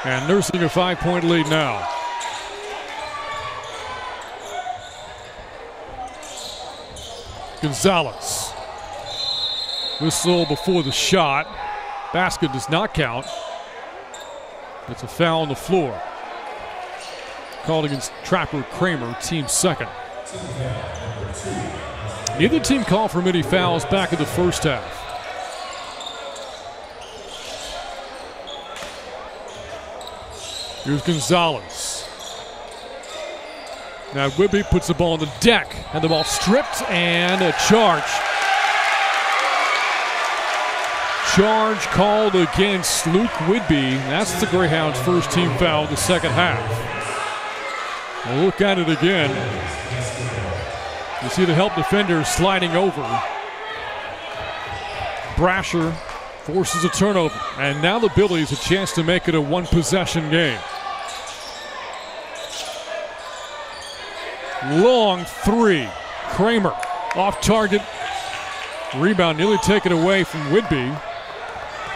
Speaker 1: and nursing a 5-point lead now. Gonzalez. Whistle before the shot. Basket does not count. It's a foul on the floor. called against Trapper Kramer, team second. Neither team called for many fouls back in the first half. Here's Gonzalez. Now Whitby puts the ball on the deck, and the ball stripped, and a charge. Charge called against Luke Whitby. That's the Greyhounds' first team foul of the second half. We'll look at it again. You see the help defender sliding over. Brasher forces a turnover, and now the Billies a chance to make it a one-possession game. Long three. Kramer off target. Rebound nearly taken away from Whitby.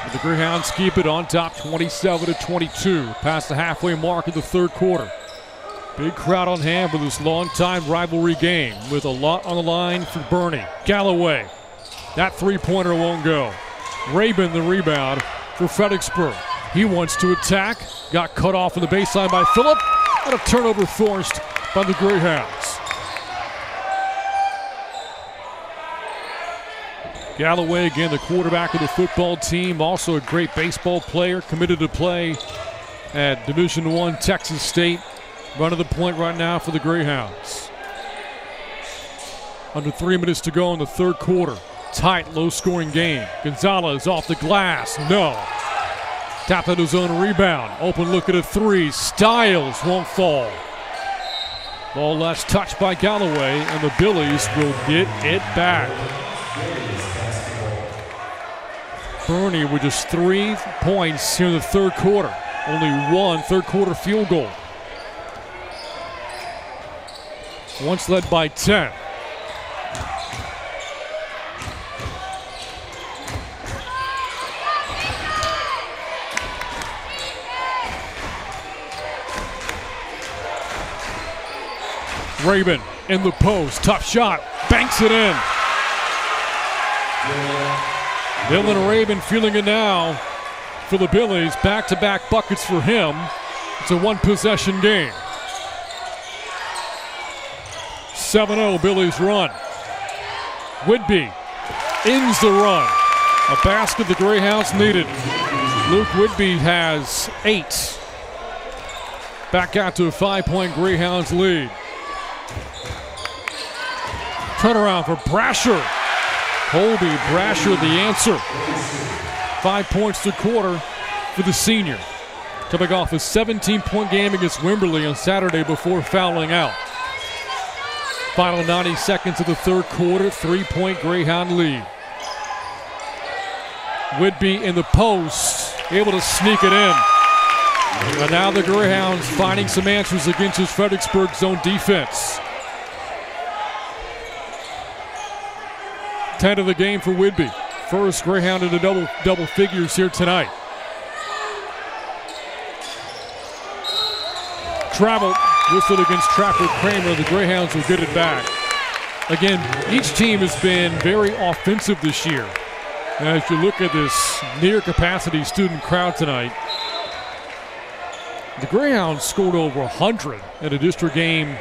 Speaker 1: But the Greyhounds keep it on top 27-22. Past the halfway mark of the third quarter. Big crowd on hand for this long-time rivalry game with a lot on the line for Boerne. Galloway. That three-pointer won't go. Rabin the rebound for Fredericksburg. He wants to attack. Got cut off on the baseline by Phillip. And a turnover forced by the Greyhounds. Galloway, again, the quarterback of the football team, also a great baseball player, committed to play at Division I Texas State. Running the point right now for the Greyhounds. Under 3 minutes to go in the third quarter. Tight, low-scoring game. Gonzalez off the glass. No. Tapped at his own rebound. Open look at a three. Styles won't fall. Ball last touched by Galloway, and the Billies will get it back. Boerne with just 3 points here in the third quarter. Only one third-quarter field goal. Once led by 10. Rabin in the post, tough shot, banks it in. Dylan Rabin feeling it now for the Billies. Back-to-back buckets for him. It's a one-possession game. 7-0 Billies run. Whitby ends the run. A basket the Greyhounds needed. Luke Whitby has 8. Back out to a 5-point Greyhounds lead. Turnaround for Brasher. Colby Brasher the answer. 5 points to quarter for the senior. Coming off a 17-point game against Wimberley on Saturday before fouling out. Final 90 seconds of the third quarter, 3-point Greyhound lead. Whitby in the post, able to sneak it in. And now the Greyhounds finding some answers against his Fredericksburg zone defense. 10 of the game for Whitby. First Greyhound into double figures here tonight. Travel whistled against Trapper Kramer. The Greyhounds will get it back. Again, each team has been very offensive this year. As you look at this near capacity student crowd tonight, the Greyhounds scored over 100 at a district game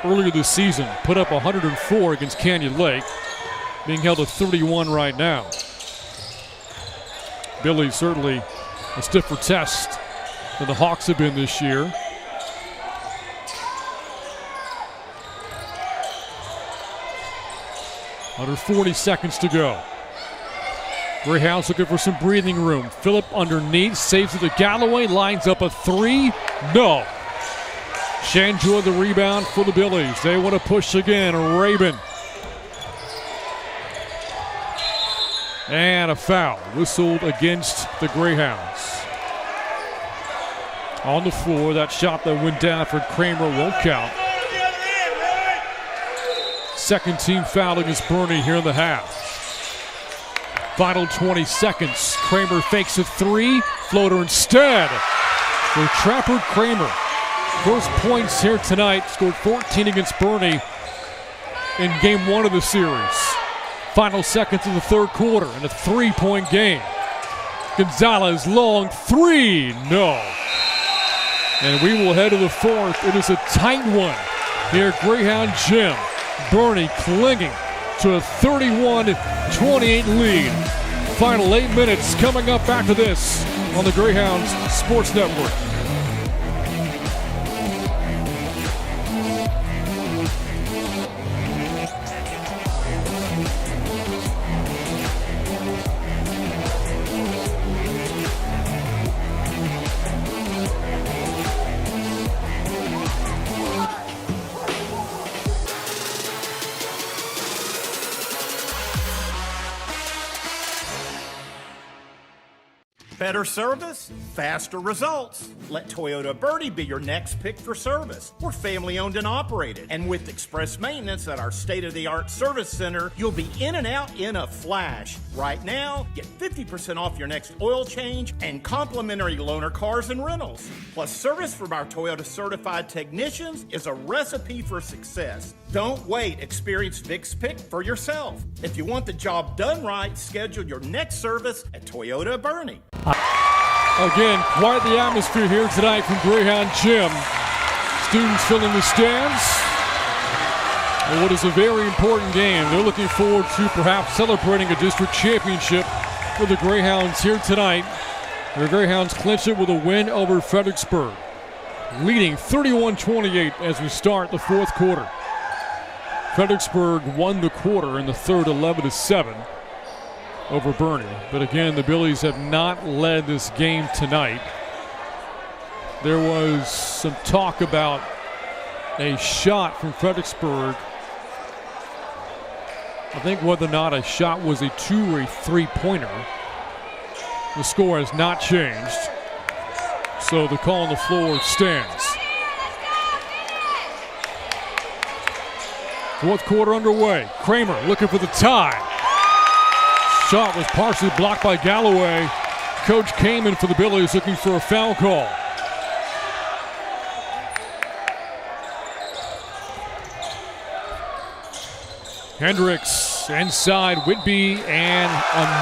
Speaker 1: earlier this season. Put up 104 against Canyon Lake. Being held at 31 right now. Billy certainly a stiffer test than the Hawks have been this year. Under 40 seconds to go. Greyhounds looking for some breathing room. Phillip underneath, saves it to Galloway, lines up a three. No. Shanjoy the rebound for the Billies. They want to push again. Rabin. And a foul whistled against the Greyhounds. On the floor, that shot that went down for Kramer won't count. Second team foul against Boerne here in the half. Final 20 seconds. Kramer fakes a three. Floater instead for Trapper Kramer. First points here tonight. Scored 14 against Boerne in game 1 of the series. Final seconds of the third quarter and a 3-point game. Gonzalez long three. No. And we will head to the fourth. It is a tight one here at Greyhound Gym. Boerne clinging to a 31-28 lead. Final 8 minutes coming up after this on the Greyhounds Sports Network.
Speaker 6: Better service, faster results. Let Toyota Boerne be your next pick for service. We're family owned and operated. And with express maintenance at our state-of-the-art service center, you'll be in and out in a flash. Right now, get 50% off your next oil change and complimentary loaner cars and rentals. Plus, service from our Toyota certified technicians is a recipe for success. Don't wait. Experience Vic's Pick for yourself. If you want the job done right, schedule your next service at Toyota Boerne.
Speaker 1: Again, quite the atmosphere here tonight from Greyhound Gym. Students filling the stands. And what is a very important game. They're looking forward to perhaps celebrating a district championship for the Greyhounds here tonight. The Greyhounds clinch it with a win over Fredericksburg, leading 31-28 as we start the fourth quarter. Fredericksburg won the quarter in the third 11-7 over Boerne. But again, the Billies have not led this game tonight. There was some talk about a shot from Fredericksburg. I think whether or not a shot was a 2 or a 3-pointer. The score has not changed, so the call on the floor stands. Fourth quarter underway. Kramer looking for the tie. Shot was partially blocked by Galloway. Coach Kamen for the Billies looking for a foul call. Hendricks inside Whitby, and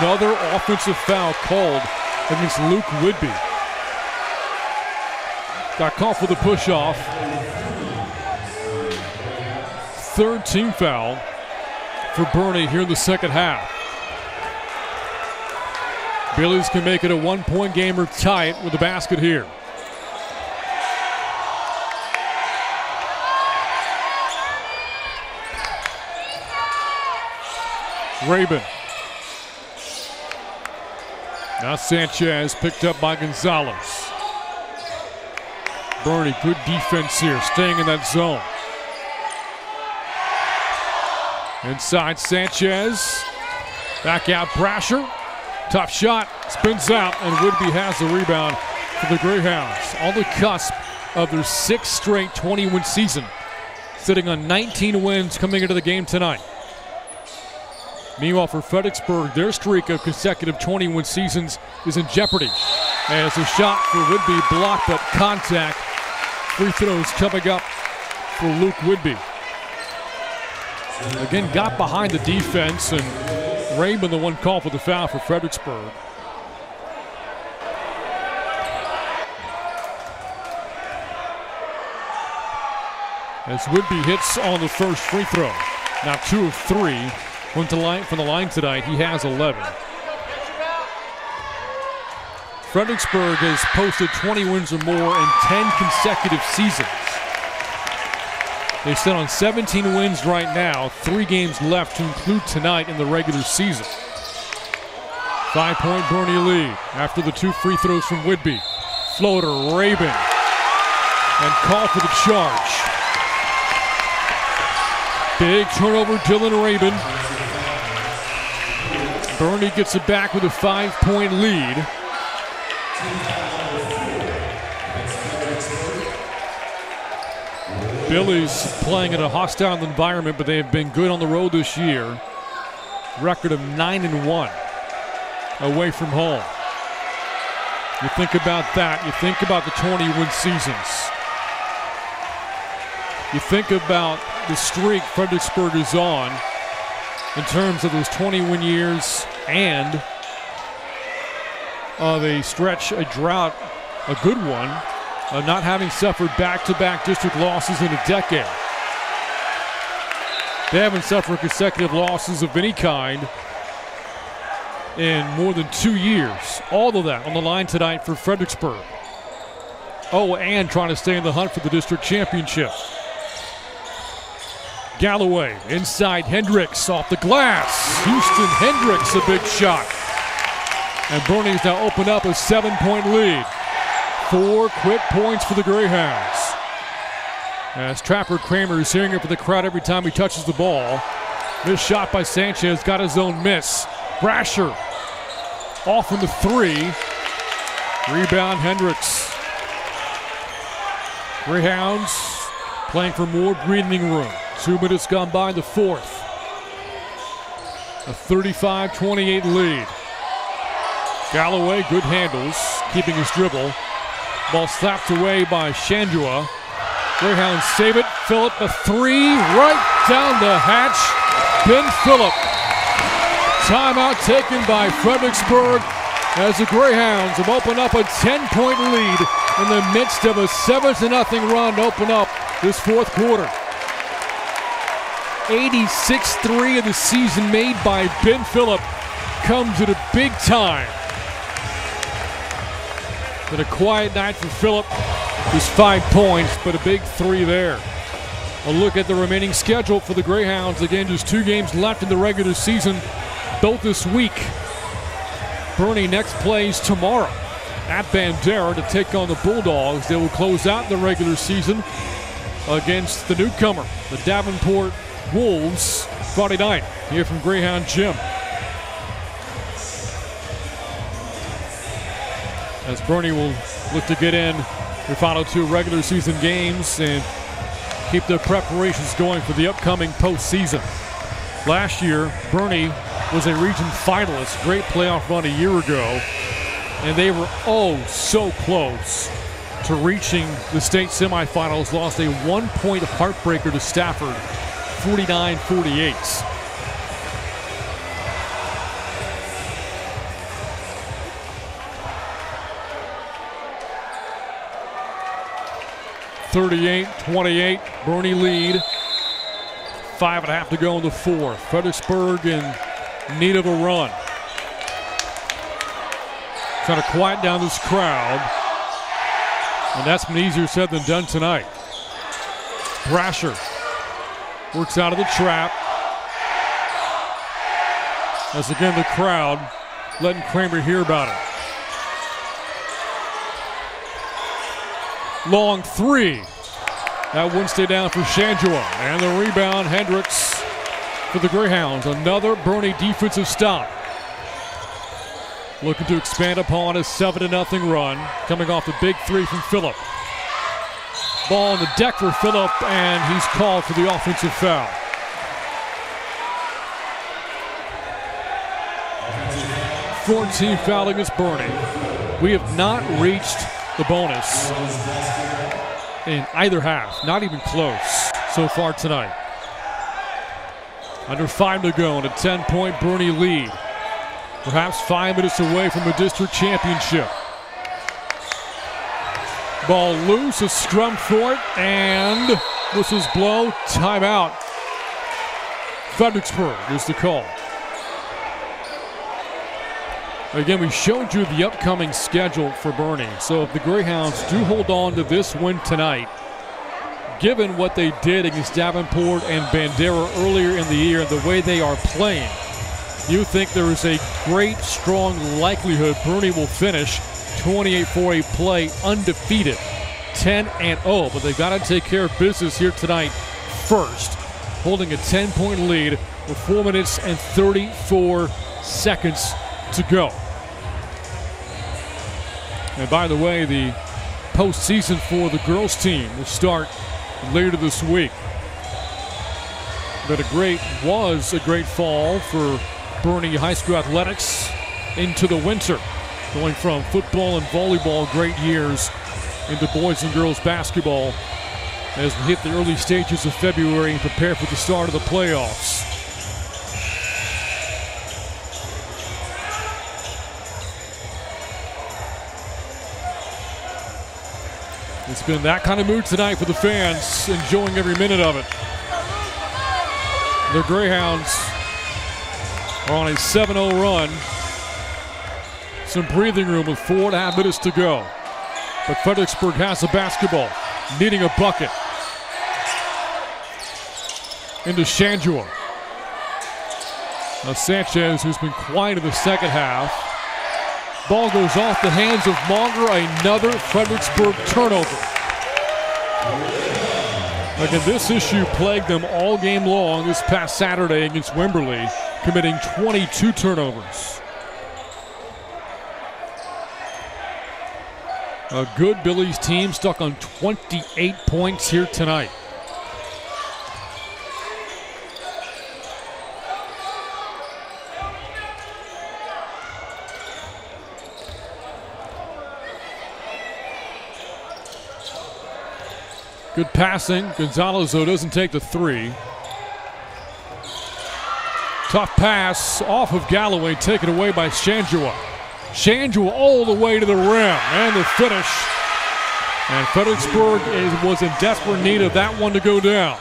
Speaker 1: another offensive foul called against Luke Whitby. Got caught for the push-off. Third team foul for Boerne here in the second half. Billies can make it a 1-point game or tie it with a basket here. Rabin. Now Sanchez picked up by Gonzalez. Boerne, good defense here, staying in that zone. Inside Sanchez. Back out Brasher. Tough shot, spins out, and Whitby has the rebound for the Greyhounds. On the cusp of their 6th straight 20-win season, sitting on 19 wins coming into the game tonight. Meanwhile, for Fredericksburg, their streak of consecutive 20-win seasons is in jeopardy, as a shot for Whitby blocked, but contact. Free throws coming up for Luke Whitby. Again, got behind the defense, and Raymond the one call for the foul for Fredericksburg. As Whitby hits on the first free throw. Now 2 of 3 went to line from the line tonight. He has 11. Fredericksburg has posted 20 wins or more in 10 consecutive seasons. They sit on 17 wins right now, 3 games left to include tonight in the regular season. 5-point Boerne lead after the 2 free throws from Whitby. Floater, Rabin, and call for the charge. Big turnover, Dylan Rabin. Boerne gets it back with a 5-point lead. Billies playing in a hostile environment, but they have been good on the road this year. Record of 9-1 away from home. You think about that. You think about the 20-win seasons. You think about the streak Fredericksburg is on in terms of those 20-win years and of a stretch, a drought, a good one, of not having suffered back-to-back district losses in a decade. They haven't suffered consecutive losses of any kind in more than 2 years. All of that on the line tonight for Fredericksburg. Oh, and trying to stay in the hunt for the district championship. Galloway inside Hendricks off the glass. Houston Hendricks, a big shot. And Boerne's now opened up a 7-point lead. 4 quick points for the Greyhounds. As Trapper Kramer is hearing it for the crowd every time he touches the ball. Missed shot by Sanchez, got his own miss. Brasher off from the 3. Rebound Hendricks. Greyhounds playing for more breathing room. 2 minutes gone by in the fourth. A 35-28 lead. Galloway, good handles, keeping his dribble. Ball slapped away by Shandua. Greyhounds save it. Phillip, a 3, right down the hatch. Ben Phillip. Timeout taken by Fredericksburg as the Greyhounds have opened up a 10-point lead in the midst of a 7-0 run to open up this fourth quarter. 86 3 of the season made by Ben Phillip comes at a big time. But a quiet night for Phillip. Just 5 points, but a big 3 there. A look at the remaining schedule for the Greyhounds. Again, just 2 games left in the regular season, both this week. Boerne next plays tomorrow at Bandera to take on the Bulldogs. They will close out the regular season against the newcomer, the Davenport Wolves, Friday night here from Greyhound Gym. As Boerne will look to get in their final 2 regular season games and keep their preparations going for the upcoming postseason. Last year, Boerne was a region finalist, great playoff run a year ago, and they were so close to reaching the state semifinals. Lost a 1-point heartbreaker to Stafford, 49-48. (38-28), Boerne lead. 5.5 to go in the fourth. Fredericksburg in need of a run. Trying to quiet down this crowd, and that's been easier said than done tonight. Brasher works out of the trap. As again the crowd letting Kramer hear about it. Long 3. That wouldn't stay down for Shandua. And the rebound, Hendricks for the Greyhounds. Another Boerne defensive stop. Looking to expand upon a 7-0 run. Coming off the big 3 from Phillip. Ball on the deck for Phillip, and he's called for the offensive foul. Team foul against Boerne. We have not reached the bonus in either half. Not even close so far tonight. Under 5 to go and a 10-point Boerne lead. Perhaps 5 minutes away from the district championship. Ball loose, a scrum for it, and whistles blow, timeout. Fredericksburg is the call. Again, we showed you the upcoming schedule for Boerne. So if the Greyhounds do hold on to this win tonight, given what they did against Davenport and Bandera earlier in the year and the way they are playing, you think there is a great, strong likelihood Boerne will finish 28-4 play undefeated, 10-0. But they've got to take care of business here tonight first, holding a 10-point lead with 4 minutes and 34 seconds to go. And by the way, the postseason for the girls team will start later this week. But was a great fall for Boerne High School athletics into the winter, going from football and volleyball great years into boys and girls basketball as we hit the early stages of February and prepare for the start of the playoffs. It's been that kind of mood tonight for the fans, enjoying every minute of it. The Greyhounds are on a 7-0 run. Some breathing room with 4.5 minutes to go. But Fredericksburg has the basketball, needing a bucket. Into Shandua. Now Sanchez, who's been quiet in the second half. Ball goes off the hands of Monger, another Fredericksburg turnover. Again, this issue plagued them all game long this past Saturday against Wimberley, committing 22 turnovers. A good Billies team stuck on 28 points here tonight. Good passing. Gonzalez, though, doesn't take the three. Tough pass off of Galloway, taken away by Shandua. Shandua all the way to the rim, and the finish. And Fredericksburg was in desperate need of that one to go down.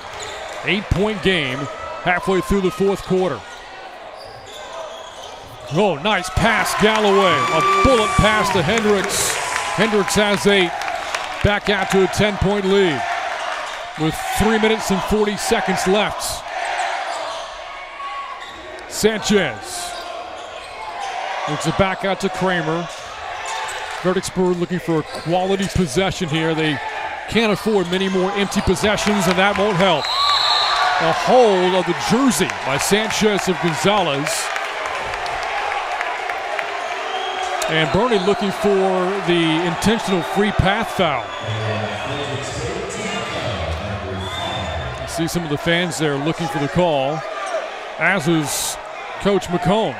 Speaker 1: 8-point game halfway through the fourth quarter. Oh, nice pass, Galloway. A bullet pass to Hendricks. Hendricks has 8. Back out to a 10-point lead with 3 minutes and 40 seconds left. Sanchez looks it back out to Kramer. Fredericksburg looking for a quality possession here. They can't afford many more empty possessions, and that won't help. A hold of the jersey by Sanchez of Gonzalez. And Boerne looking for the intentional free path foul. You see some of the fans there looking for the call, as is Coach McComb.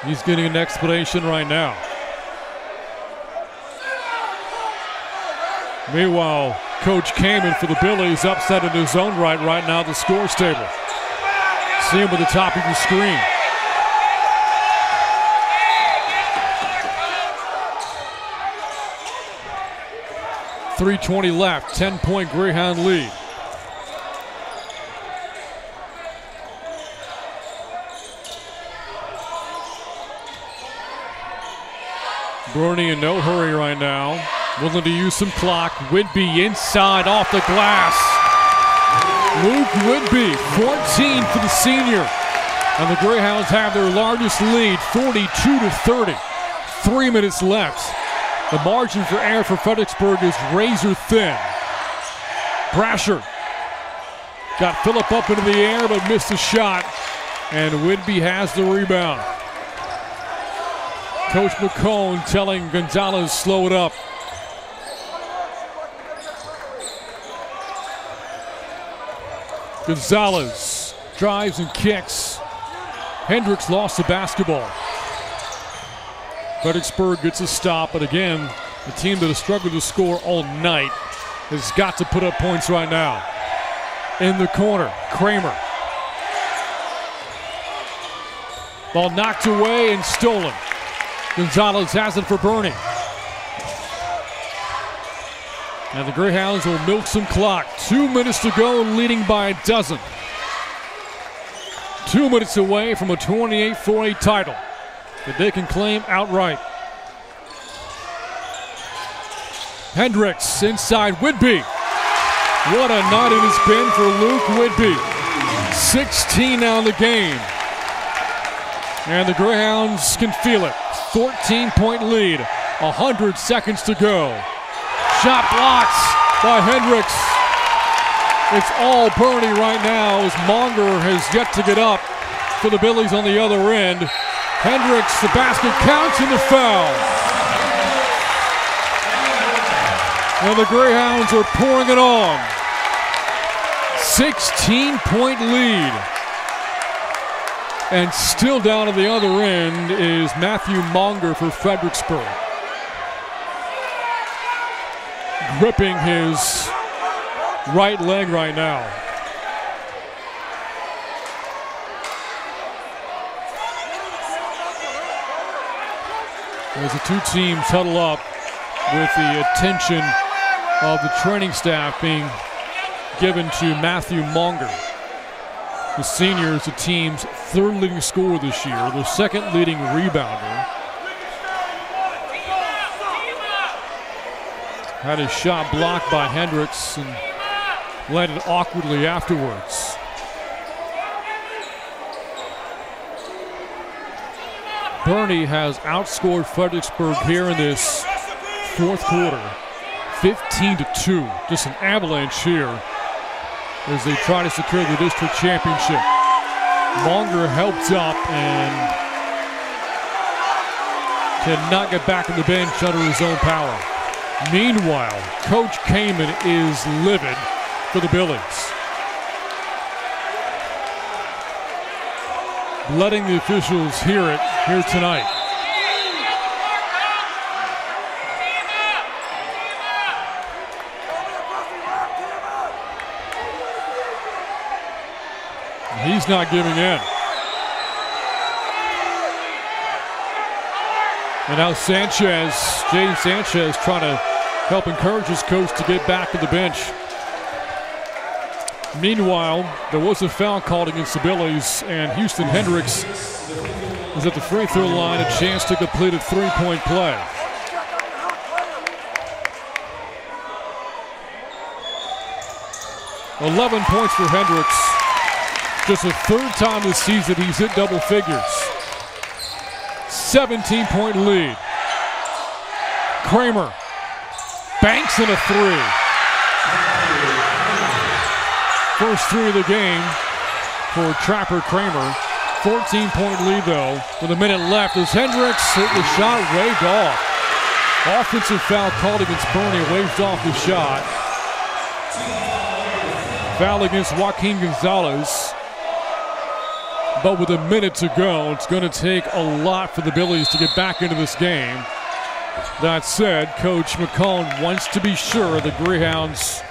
Speaker 1: He's getting an explanation right now. Meanwhile, Coach Kamen for the Billies upset in his own right now at the scores table. See him at the top of the screen. .320 left, 10-point Greyhound lead. Boerne in no hurry right now. Willing to use some clock. Whitby inside off the glass. Luke Whitby, 14 for the senior. And the Greyhounds have their largest lead, 42-30. 3 minutes left. The margin for error for Fredericksburg is razor thin. Brasher got Phillip up into the air but missed a shot. And Whitby has the rebound. Coach McCone telling Gonzalez slow it up. Gonzalez drives and kicks. Hendricks lost the basketball. Fredericksburg gets a stop, but again, the team that has struggled to score all night has got to put up points right now. In the corner, Kramer. Ball knocked away and stolen. Gonzalez has it for Boerne. And the Greyhounds will milk some clock. 2 minutes to go, leading by a dozen. 2 minutes away from a 28-48 title that they can claim outright. Hendricks inside Whitby. What a night it has been for Luke Whitby. 16 now in the game. And the Greyhounds can feel it. 14-point lead, 100 seconds to go. Shot blocks by Hendricks. It's all Boerne right now as Monger has yet to get up for the Billies on the other end. Hendricks, the basket counts and the foul. And the Greyhounds are pouring it on. 16-point lead. And still down at the other end is Matthew Monger for Fredericksburg. Gripping his right leg right now. As the two teams huddle up with the attention of the training staff being given to Matthew Monger. The senior is the team's third leading scorer this year, their second leading rebounder. Had his shot blocked by Hendricks and landed awkwardly afterwards. Boerne has outscored Fredericksburg here in this fourth quarter, 15-2. Just an avalanche here as they try to secure the district championship. Monger helped up and cannot get back on the bench under his own power. Meanwhile, Coach Kamen is livid for the Billies. Letting the officials hear it here tonight. He's not giving in. And now Jaden Sanchez trying to help encourage his coach to get back to the bench. Meanwhile, there was a foul called against the Billies, and Houston Hendricks is at the free throw line, a chance to complete a three-point play. "11 points for Hendricks. Just the third time this season he's hit double figures. 17-point lead. Kramer banks in a three. First three of the game for Trapper Kramer. 14-point lead though with a minute left as Hendricks hit the shot waved off. Offensive foul called against Boerne, waved off the shot. Foul against Joaquin Gonzalez. But with a minute to go, it's going to take a lot for the Billies to get back into this game. That said, Coach McCone wants to be sure the Greyhounds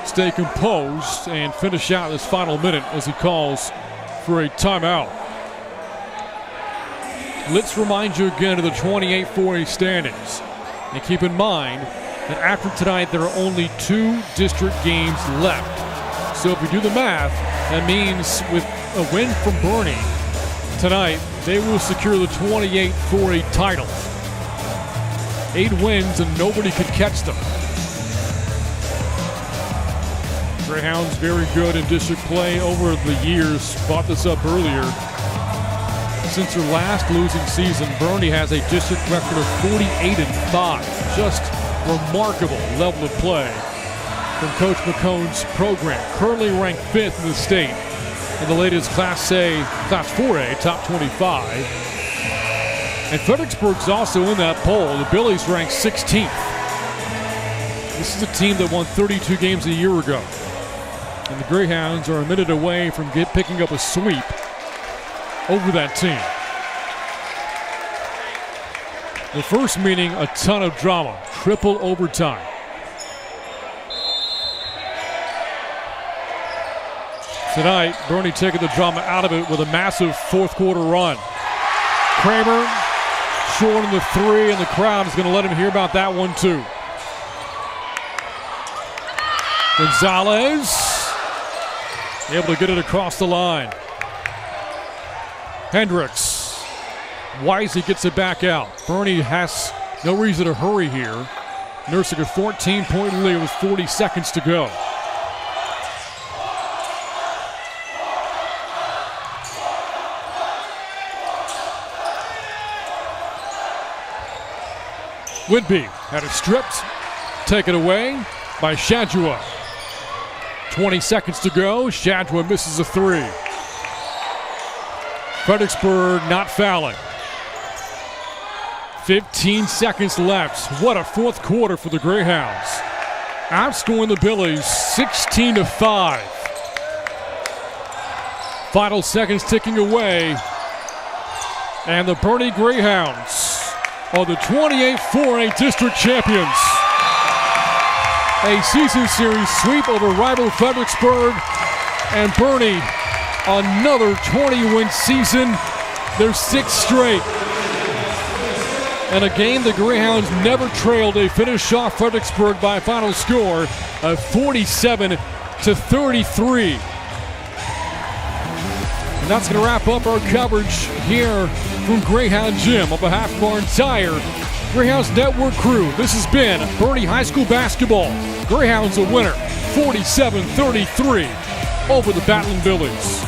Speaker 1: stay composed and finish out this final minute as he calls for a timeout. Let's remind you again of the 28-40 standings. And keep in mind that after tonight, there are only 2 district games left. So if you do the math, that means with a win from Boerne tonight, they will secure the 28-40 title. 8 wins and nobody could catch them. Greyhounds very good in district play over the years. Brought this up earlier. Since their last losing season, Boerne has a district record of 48-5. Just remarkable level of play from Coach McCone's program. Currently ranked 5th in the state in the latest Class 4A, top 25. And Fredericksburg's also in that poll. The Billies ranked 16th. This is a team that won 32 games a year ago. And the Greyhounds are a minute away from picking up a sweep over that team. The first meeting, a ton of drama. Triple overtime. Tonight, Boerne taking the drama out of it with a massive fourth quarter run. Kramer short in the 3, and the crowd is going to let him hear about that one too. Gonzalez able to get it across the line. Hendricks wisely gets it back out. Boerne has no reason to hurry here. Nursing a 14-point lead with 40 seconds to go. Whitby had it stripped, taken away by Shadua. 20 seconds to go. Shadua misses a 3. Fredericksburg not fouling. 15 seconds left. What a fourth quarter for the Greyhounds. Outscoring the Billies 16-5. Final seconds ticking away. And the Boerne Greyhounds are the 28-4A district champions. A season series sweep over rival Fredericksburg, and Boerne another 20-win season, their 6th straight. And a game the Greyhounds never trailed. They finished off Fredericksburg by a final score of 47-33. And that's going to wrap up our coverage here from Greyhound Gym. On behalf of our entire Greyhounds Network crew, this has been Boerne High School basketball. Greyhounds a winner, 47-33 over the Battlin Billies.